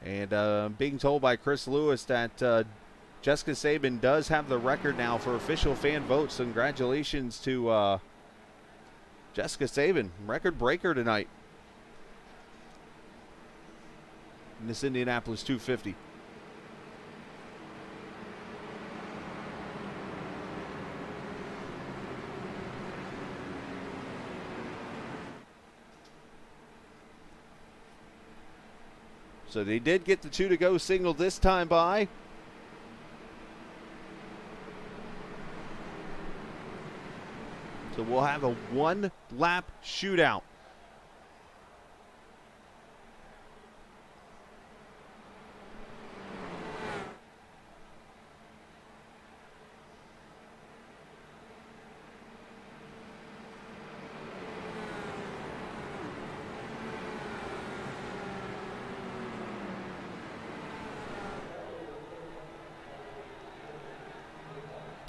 And being told by Chris Lewis that Jessica Sabin does have the record now for official fan votes. Congratulations to Jessica Sabin, record breaker tonight in this Indianapolis 250. So they did get the 2 to go signal this time by. So we'll have a 1-lap shootout.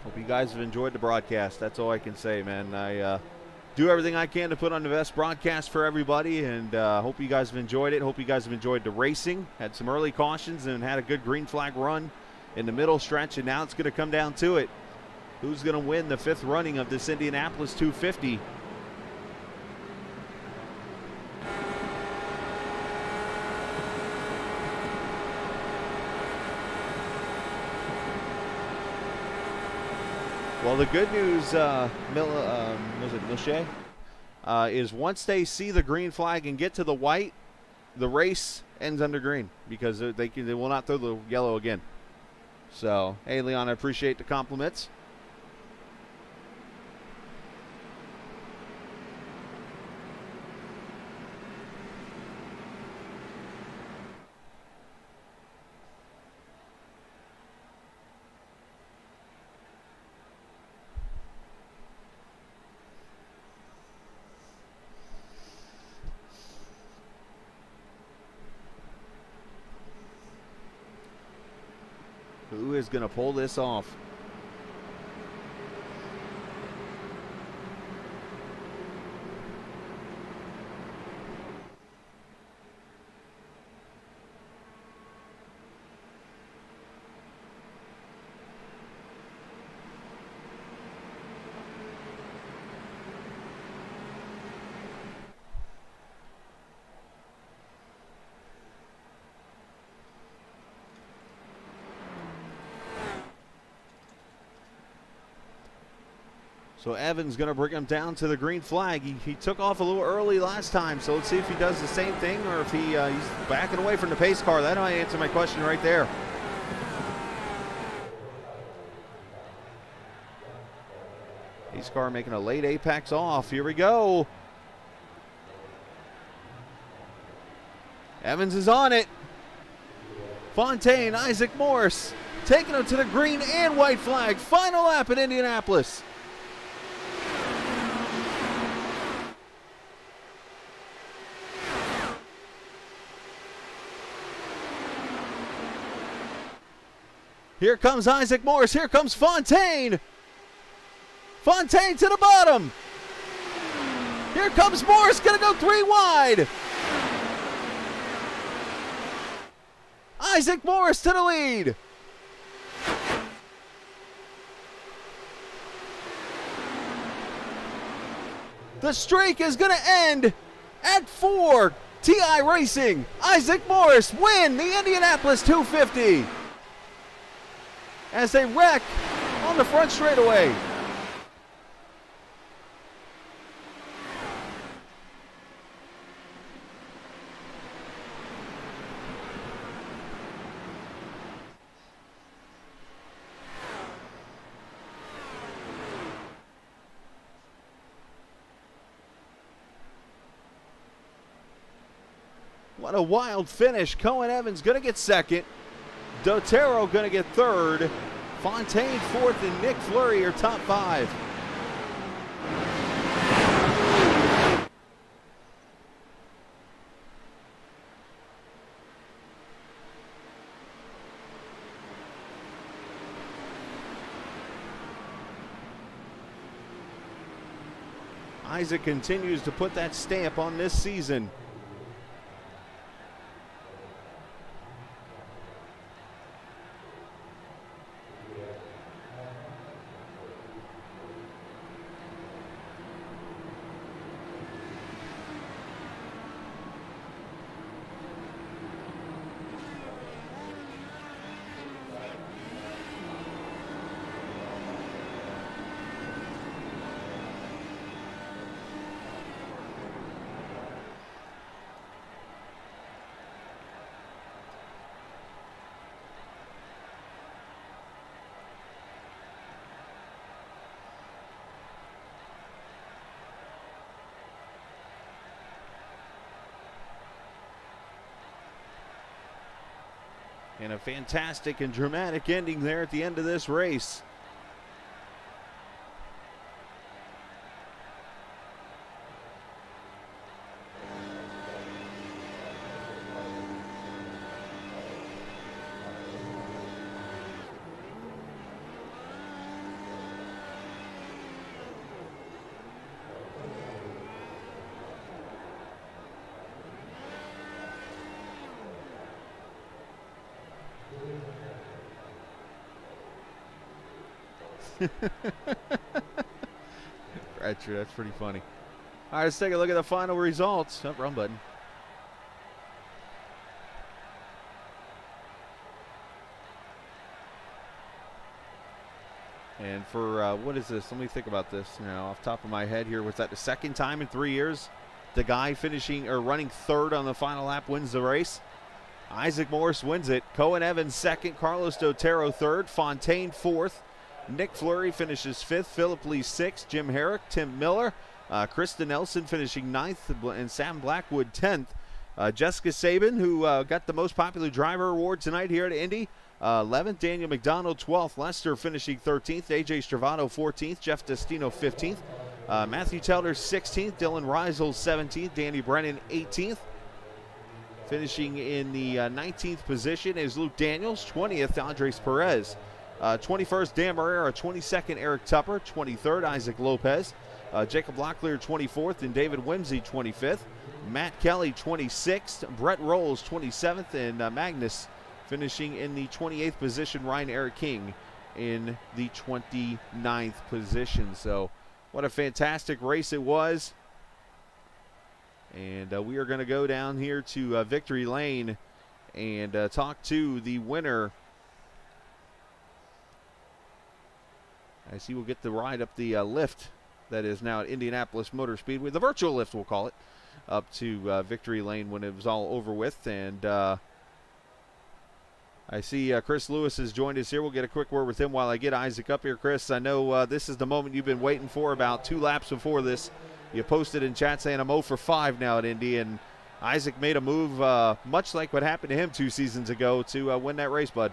Hope you guys have enjoyed the broadcast. That's all I can say, man. I do everything I can to put on the best broadcast for everybody, and hope you guys have enjoyed it. Hope you guys have enjoyed the racing. Had some early cautions and had a good green flag run in the middle stretch, and now it's going to come down to it. Who's going to win the 5th running of this Indianapolis 250? Well, the good news, Milche, is once they see the green flag and get to the white, the race ends under green because they will not throw the yellow again. So, hey, Leon, I appreciate the compliments. Who is going to pull this off? So Evans going to bring him down to the green flag. He took off a little early last time, so let's see if he does the same thing or if he's backing away from the pace car. That might answer my question right there. Pace car making a late apex off. Here we go. Evans is on it. Fontaine, Isaac Morris taking him to the green and white flag. Final lap at Indianapolis. Here comes Isaac Morris. Here comes Fontaine. Fontaine to the bottom. Here comes Morris. Going to go 3 wide. Isaac Morris to the lead. The streak is going to end at 4. TI Racing. Isaac Morris win the Indianapolis 250. As they wreck on the front straightaway. What a wild finish. Cohen Evans going to get second. Dotero going to get third. Fontaine fourth and Nick Fleury are top 5. Isaac continues to put that stamp on this season. And a fantastic and dramatic ending there at the end of this race. Right, true. That's pretty funny. All right, let's take a look at the final results. Oh, wrong button. And for what is this? Let me think about this now. Off the top of my head here, was that the second time in 3 years the guy finishing or running third on the final lap wins the race? Isaac Morris wins it. Cohen Evans second. Carlos Dotero third. Fontaine fourth. Nick Fleury finishes fifth. Philip Lee sixth. Jim Herrick, Tim Miller, Krista Nelson finishing ninth, and Sam Blackwood 10th. Jessica Sabin, who got the most popular driver award tonight here at Indy, 11th. Daniel McDonald 12th. Lester finishing 13th. AJ Stravado 14th. Jeff Destino 15th. Matthew Telder 16th. Dylan Reisel 17th. Danny Brennan 18th. Finishing in the 19th position is Luke Daniels. 20th, Andres Perez. 21st, Dan Marrera. 22nd, Eric Tupper. 23rd, Isaac Lopez. Jacob Locklear 24th, and David Whimsy 25th. Matt Kelly 26th. Brett Rolls 27th, and Magnus finishing in the 28th position. Ryan Eric King in the 29th position. So what a fantastic race it was. And we are going to go down here to Victory Lane and talk to the winner. I see we'll get the ride up the lift that is now at Indianapolis Motor Speedway. The virtual lift, we'll call it, up to Victory Lane when it was all over with. And I see Chris Lewis has joined us here. We'll get a quick word with him while I get Isaac up here. Chris, I know this is the moment you've been waiting for. About 2 laps before this, you posted in chat saying I'm 0 for 5 now at Indy, and Isaac made a move much like what happened to him 2 seasons ago to win that race, bud.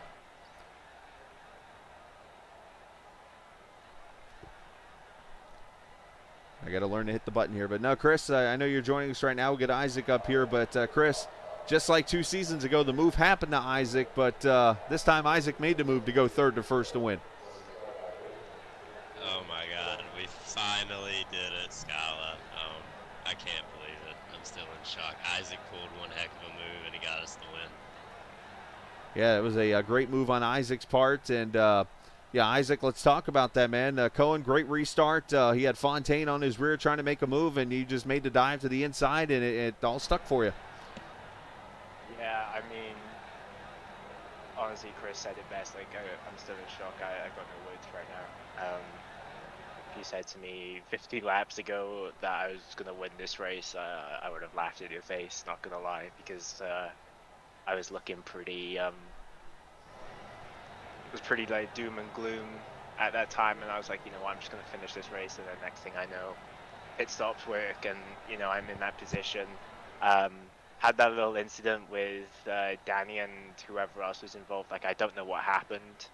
I got to learn to hit the button here. But no, Chris, I know you're joining us right now. We'll get Isaac up here. But, Chris, just like 2 seasons ago, the move happened to Isaac. But this time Isaac made the move to go third to first to win. Oh, my God. We finally did it, Scala. I can't believe it. I'm still in shock. Isaac pulled one heck of a move, and he got us the win. Yeah, it was a great move on Isaac's part. And, yeah, Isaac, let's talk about that, man. Cohen, great restart. He had Fontaine on his rear trying to make a move, and you just made the dive to the inside, and it all stuck for you. Yeah, I mean, honestly, Chris said it best. Like, I'm still in shock. I got no words right now. If you said to me 50 laps ago that I was going to win this race, I would have laughed in your face, not going to lie, because I was looking pretty... It was pretty like doom and gloom at that time, and I was like, you know what, I'm just going to finish this race, and then next thing I know, pit stops work, and you know, I'm in that position. Had that little incident with Danny and whoever else was involved. Like, I don't know what happened,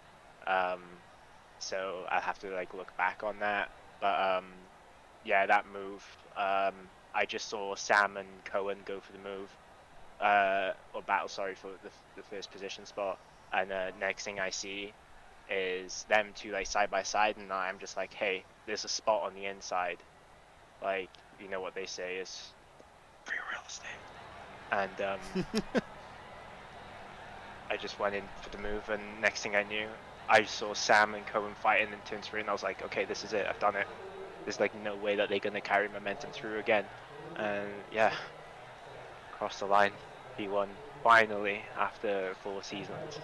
so I'll have to like look back on that. But yeah, that move, I just saw Sam and Cohen go for the move, or battle, sorry, for the first position spot. And next thing I see is them two like side by side, and I'm just like, hey, there's a spot on the inside. Like, you know what they say is free real estate. And I just went in for the move, and next thing I knew, I saw Sam and Cohen fighting in turn 3, and I was like, okay, this is it, I've done it. There's like no way that they're gonna carry momentum through again. And yeah, crossed the line, P1. Finally, after 4 seasons.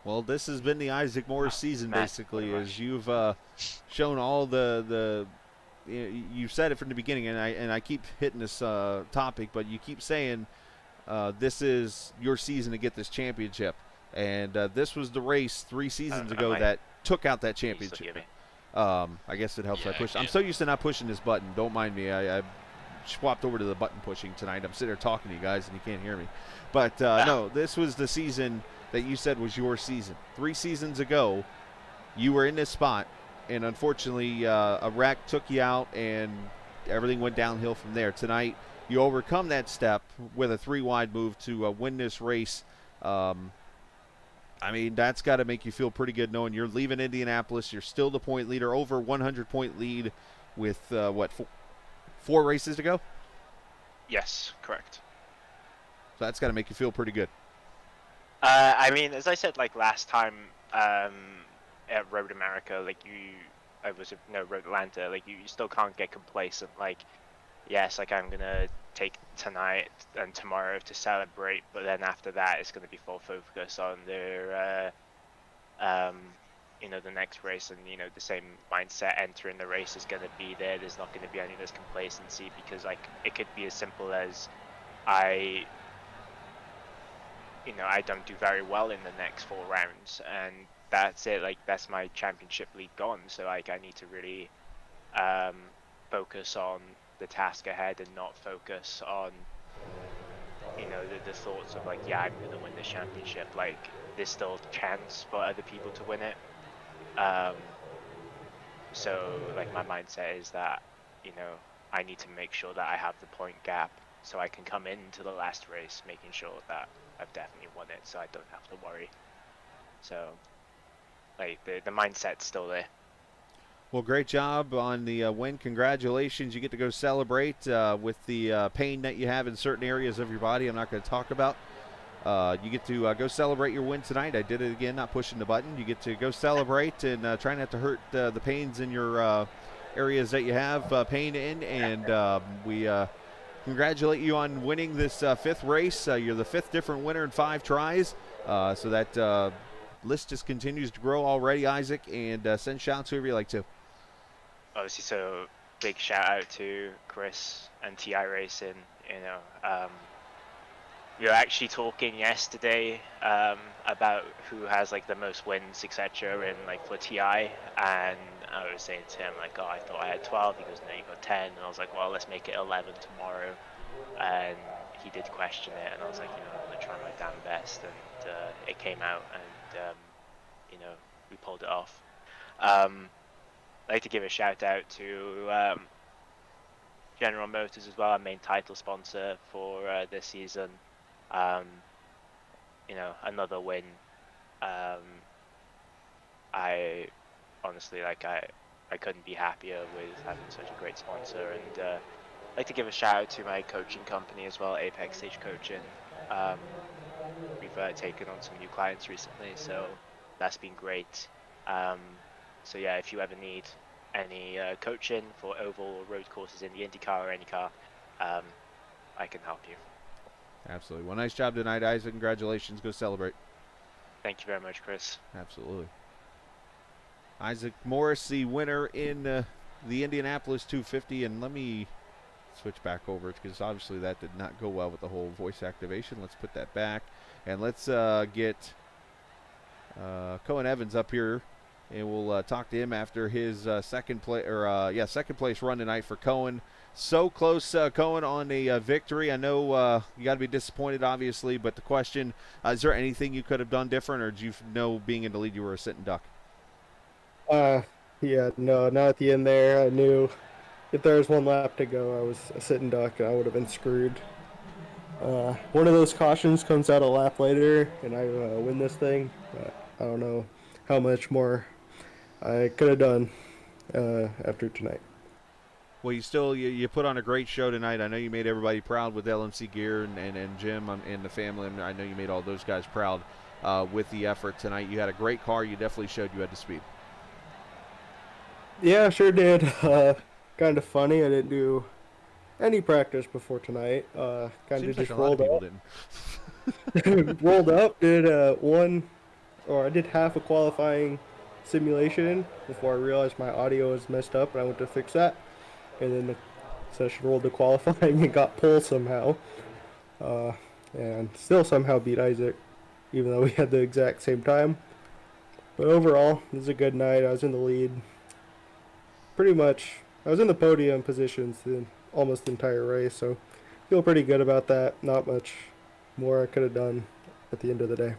Well, this has been the Isaac Morris season, basically, as you've shown all the you've said it from the beginning, and I keep hitting this topic, but you keep saying this is your season to get this championship, and this was the race 3 seasons ago that took out that championship. I guess it helps. Yeah, I push. I'm so used to not pushing this button. Don't mind me. I'm swapped over to the button pushing tonight. I'm sitting there talking to you guys, and you can't hear me. But no, this was the season that you said was your season. 3 seasons ago, you were in this spot, and unfortunately, a wreck took you out, and everything went downhill from there. Tonight, you overcome that step with a 3-wide move to win this race. I mean, that's got to make you feel pretty good knowing you're leaving Indianapolis. You're still the point leader, over 100-point lead with, 4 races to go? Yes, correct. So that's got to make you feel pretty good. I mean, as I said, like last time at Road America, like Road Atlanta, like you still can't get complacent. Like, yes, like I'm gonna take tonight and tomorrow to celebrate, but then after that, it's gonna be full focus on the next race, and the same mindset entering the race is gonna be there. There's not gonna be any of this complacency, because like it could be as simple as I don't do very well in the next 4 rounds, and that's it. Like, that's my championship lead gone. So like I need to really focus on the task ahead, and not focus on the thoughts of like, yeah, I'm gonna win this championship. Like, there's still a chance for other people to win it. So like my mindset is that I need to make sure that I have the point gap, so I can come into the last race making sure that I've definitely won it, so I don't have to worry. So like the mindset's still there. Well, great job on the win. Congratulations. You get to go celebrate with the pain that you have in certain areas of your body I'm not going to talk about. You get to go celebrate your win tonight. I did it again, not pushing the button. You get to go celebrate and try not to hurt the pains in your areas that you have pain in. And we congratulate you on winning this 5th race. You're the 5th different winner in 5 tries. So that list just continues to grow already, Isaac. And send shouts to whoever you like to. Obviously, so big shout out to Chris and TI Racing. We were actually talking yesterday about who has like the most wins, etc. in like for TI, and I was saying to him like, oh, I thought I had 12. He goes, no, you got 10. And I was like, well, let's make it 11 tomorrow. And he did question it, and I was like, I'm gonna try my damn best, and it came out, and we pulled it off. I'd like to give a shout out to General Motors as well, our main title sponsor for this season. Another win. I honestly, like, I couldn't be happier with having such a great sponsor, and I'd like to give a shout out to my coaching company as well, Apex Stage Coaching. We've taken on some new clients recently, so that's been great. So yeah, if you ever need any coaching for oval or road courses in the Indy car or any car, I can help you. Absolutely. Well, nice job tonight, Isaac. Congratulations. Go celebrate. Thank you very much, Chris. Absolutely. Isaac Morris, the winner in the Indianapolis 250. And let me switch back over, because obviously that did not go well with the whole voice activation. Let's put that back. And let's get Cohen Evans up here, and we'll talk to him after his second place run tonight for Cohen. So close, Cohen, on a victory. I know you got to be disappointed, obviously, but the question, is there anything you could have done different, or did you know being in the lead you were a sitting duck? Yeah, no, not at the end there. I knew if there was 1 lap to go, I was a sitting duck, and I would have been screwed. One of those cautions comes out a lap later, and I win this thing. I don't know how much more I could have done after tonight. Well, you put on a great show tonight. I know you made everybody proud with LMC Gear and Jim and the family. I know you made all those guys proud with the effort tonight. You had a great car. You definitely showed you had the speed. Yeah, sure did. Kind of funny. I didn't do any practice before tonight. Kind of Seems just like a lot of rolled people up. didn't. Rolled up, did I did half a qualifying simulation before I realized my audio was messed up, and I went to fix that. And then the session rolled to qualifying and got pole somehow. And still somehow beat Isaac, even though we had the exact same time. But overall, it was a good night. I was in the lead. Pretty much, I was in the podium positions the almost the entire race. So feel pretty good about that. Not much more I could have done at the end of the day.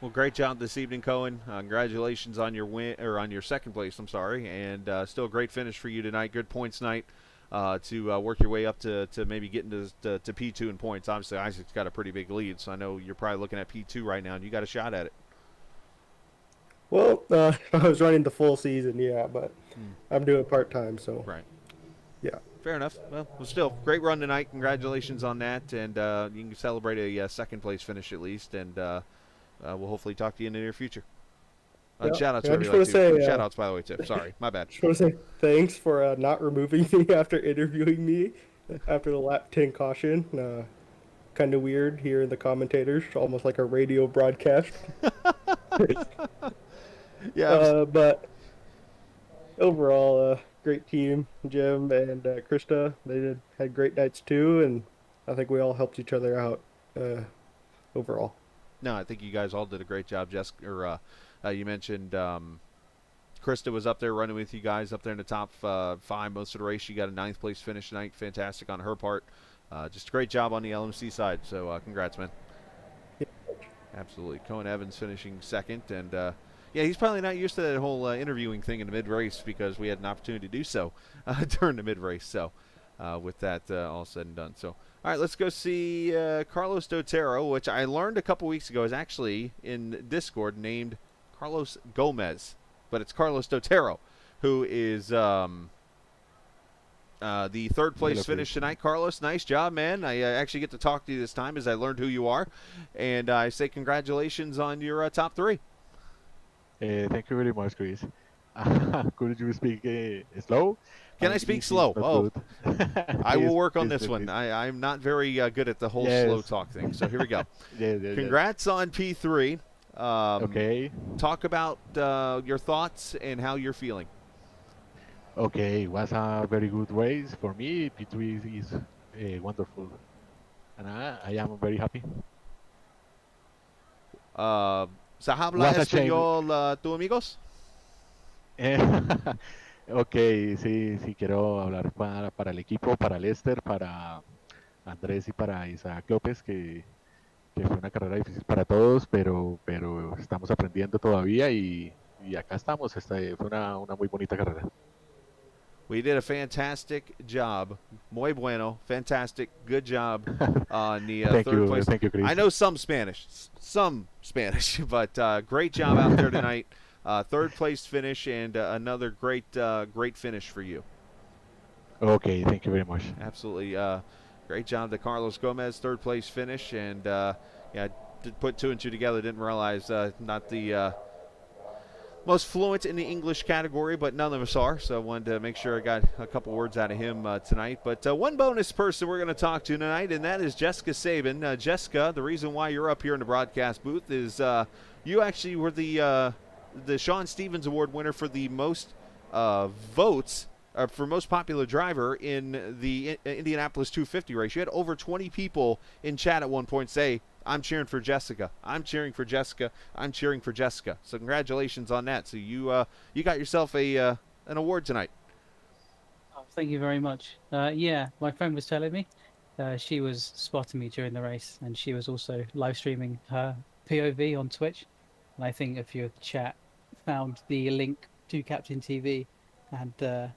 Well, great job this evening, Cohen. Congratulations on your win, or on your second place. I'm sorry, and still a great finish for you tonight. Good points night to work your way up to maybe getting to P2 in points. Obviously, Isaac's got a pretty big lead, so I know you're probably looking at P2 right now, and you got a shot at it. Well, if I was running the full season, yeah, but I'm doing part time, so Right. yeah. Fair enough. Well, still, great run tonight. Congratulations on that, and you can celebrate a second place finish at least, and we'll hopefully talk to you in the near future. Yeah. Shout outs Yeah, I to just everybody, wanna too. say, Shout outs, by the way, too. Sorry, my bad. Just want to say thanks for not removing me after interviewing me after the lap 10 caution. Kind of weird here in the commentators, almost like a radio broadcast. Yeah. But overall, great team, Jim and Krista. They had great nights too, and I think we all helped each other out overall. No, I think you guys all did a great job, Jessica. You mentioned Krista was up there running with you guys up there in the top 5 most of the race. She got a 9th place finish tonight. Fantastic on her part. Just a great job on the LMC side. So congrats, man. Absolutely. Cohen Evans finishing second. And, yeah, he's probably not used to that whole interviewing thing in the mid-race because we had an opportunity to do so during the mid-race. So with that all said and done. So, all right, let's go see Carlos Dotero, which I learned a couple weeks ago is actually in Discord named Carlos Gomez. But it's Carlos Dotero, who is the 3rd place finish tonight. Carlos, nice job, man. I actually get to talk to you this time as I learned who you are. And I say congratulations on your top 3. Thank you very much, Chris. Could you speak slow? Can I speak slow? Oh, I will work on this one. I'm not very good at the whole slow talk thing. So here we go. Congrats on P3. Okay. Talk about your thoughts and how you're feeling. Okay, it was a very good race for me. P3 is wonderful, and I am very happy. ¿Se habla español tu amigos? Ok, sí, quiero hablar para el equipo, para Lester, para Andrés y para Isaac López, que fue una carrera difícil para todos, pero estamos aprendiendo todavía y acá estamos. Fue una muy bonita carrera. We did a fantastic job. Muy bueno. Fantastic. Good job on the third place. Thank you, Chris. I know some Spanish, but great job out there tonight. 3rd place finish and another great finish for you. Okay, thank you very much. Absolutely. Great job to Carlos Gomez, 3rd place finish. And, yeah, did put 2 and 2 together. Didn't realize not the most fluent in the English category, but none of us are. So I wanted to make sure I got a couple words out of him tonight. But one bonus person we're going to talk to tonight, and that is Jessica Sabin. Jessica, the reason why you're up here in the broadcast booth is you actually were the Sean Stevens Award winner for the most votes for most popular driver in the Indianapolis 250 race. You had over 20 people in chat at one point say, I'm cheering for Jessica. I'm cheering for Jessica. I'm cheering for Jessica. So congratulations on that. So you got yourself an award tonight. Oh, thank you very much. Yeah, my friend was telling me she was spotting me during the race, and she was also live streaming her POV on Twitch. And I think a few of the chat found the link to Captain TV, and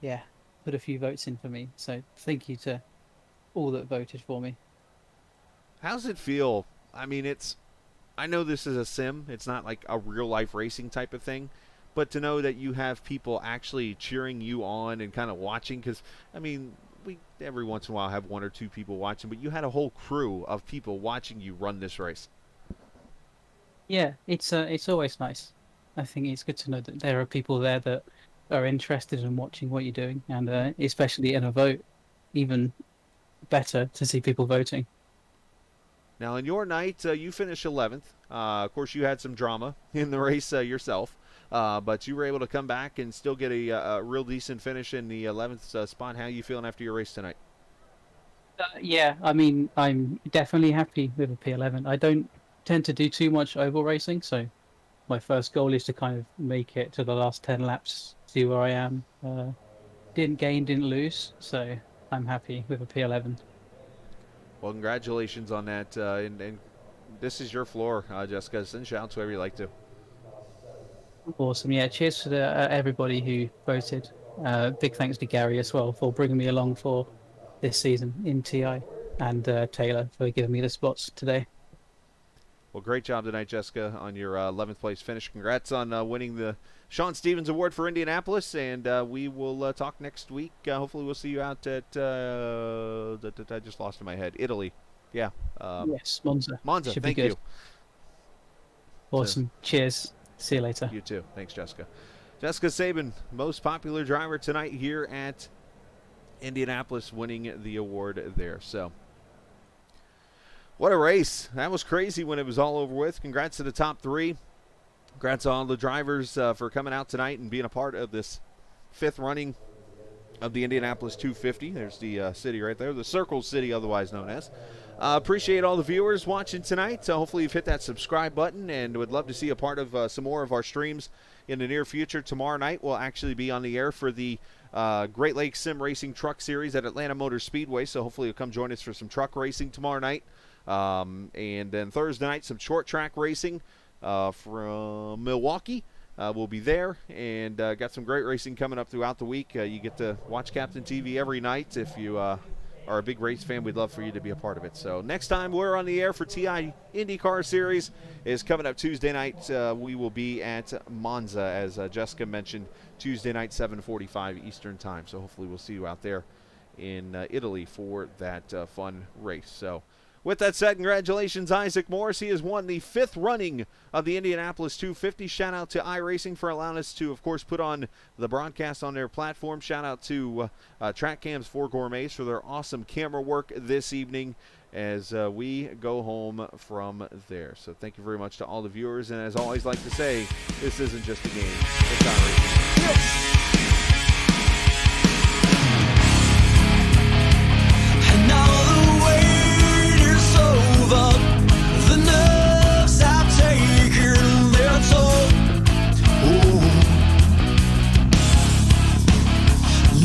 yeah, put a few votes in for me. So thank you to all that voted for me. How's it feel? I mean, I know this is a sim. It's not like a real life racing type of thing, but to know that you have people actually cheering you on and kind of watching, because I mean, we every once in a while have 1 or 2 people watching, but you had a whole crew of people watching you run this race. Yeah, it's always nice. I think it's good to know that there are people there that are interested in watching what you're doing, and especially in a vote, even better to see people voting. Now, in your night, you finished 11th. Of course, you had some drama in the race yourself, but you were able to come back and still get a real decent finish in the 11th spot. How are you feeling after your race tonight? Yeah, I mean, I'm definitely happy with a P11. I don't tend to do too much oval racing, so my first goal is to kind of make it to the last 10 laps, see where I am, didn't gain, didn't lose, so I'm happy with a P11. Well, congratulations on that. And this is your floor, Jessica. Send shouts whoever you like to. Awesome. Yeah, cheers to everybody who voted. Big thanks to Gary as well for bringing me along for this season in TI, and Taylor for giving me the spots today. Well, great job tonight, Jessica, on your 11th place finish. Congrats on winning the Sean Stevens Award for Indianapolis, and we will talk next week. Hopefully we'll see you out at, I just lost in my head, Italy. Yeah. Yes, Monza. Monza, Should thank be good. you. Awesome. Cheers. See you later. You too. Thanks, Jessica. Jessica Sabin, most popular driver tonight here at Indianapolis, winning the award there. So, what a race. That was crazy when it was all over with. Congrats to the top three. Congrats to all the drivers for coming out tonight and being a part of this 5th running of the Indianapolis 250. There's the city right there, the Circle City, otherwise known as. Appreciate all the viewers watching tonight. Hopefully you've hit that subscribe button, and would love to see a part of some more of our streams in the near future. Tomorrow night we'll actually be on the air for the Great Lakes Sim Racing Truck Series at Atlanta Motor Speedway, so hopefully you'll come join us for some truck racing tomorrow night. And then Thursday night, some short track racing from Milwaukee. We'll be there, and got some great racing coming up throughout the week. You get to watch Captain TV every night. If you are a big race fan, we'd love for you to be a part of it. So next time we're on the air for TI IndyCar Series is coming up Tuesday night. We will be at Monza, as Jessica mentioned, Tuesday night, 7:45 Eastern Time. So hopefully we'll see you out there in Italy for that fun race. So with that said, congratulations, Isaac Morris. He has won the 5th running of the Indianapolis 250. Shout out to iRacing for allowing us to, of course, put on the broadcast on their platform. Shout out to Track Cams 4 Gourmets for their awesome camera work this evening as we go home from there. So thank you very much to all the viewers. And as I always like to say, this isn't just a game. It's iRacing. Yep. And now the wait is over. The nerves have taken their toll. Ooh.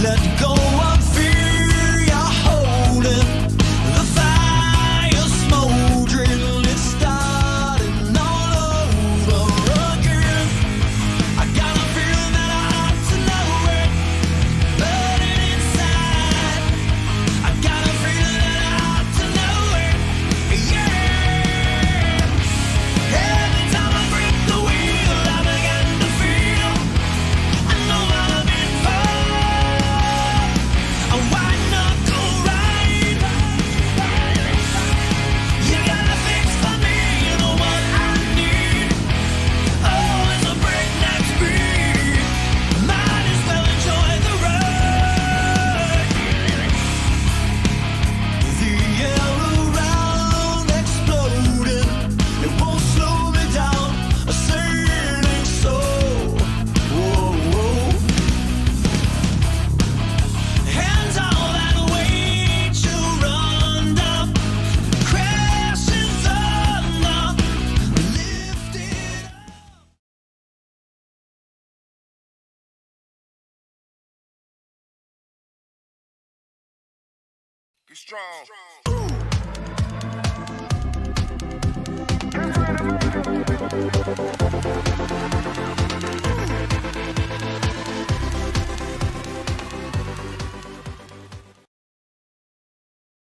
Let go of fear you're holding. The fire smoldering, it's starting all over again. I got a feeling that I ought to know it, burning inside. I got a feeling that I ought to know it, yeah. Every time I grip the wheel, I begin to feel I know what I'm in for. A white knuckle ride. You got a fix for me, you know what I need. Oh, it's a breakneck speed. Might as well enjoy the ride. The air around exploding, it won't slow me down. A sailing soul. Whoa, whoa. Hands all that weight you run up, crashing thunder, lifted up. Get strong.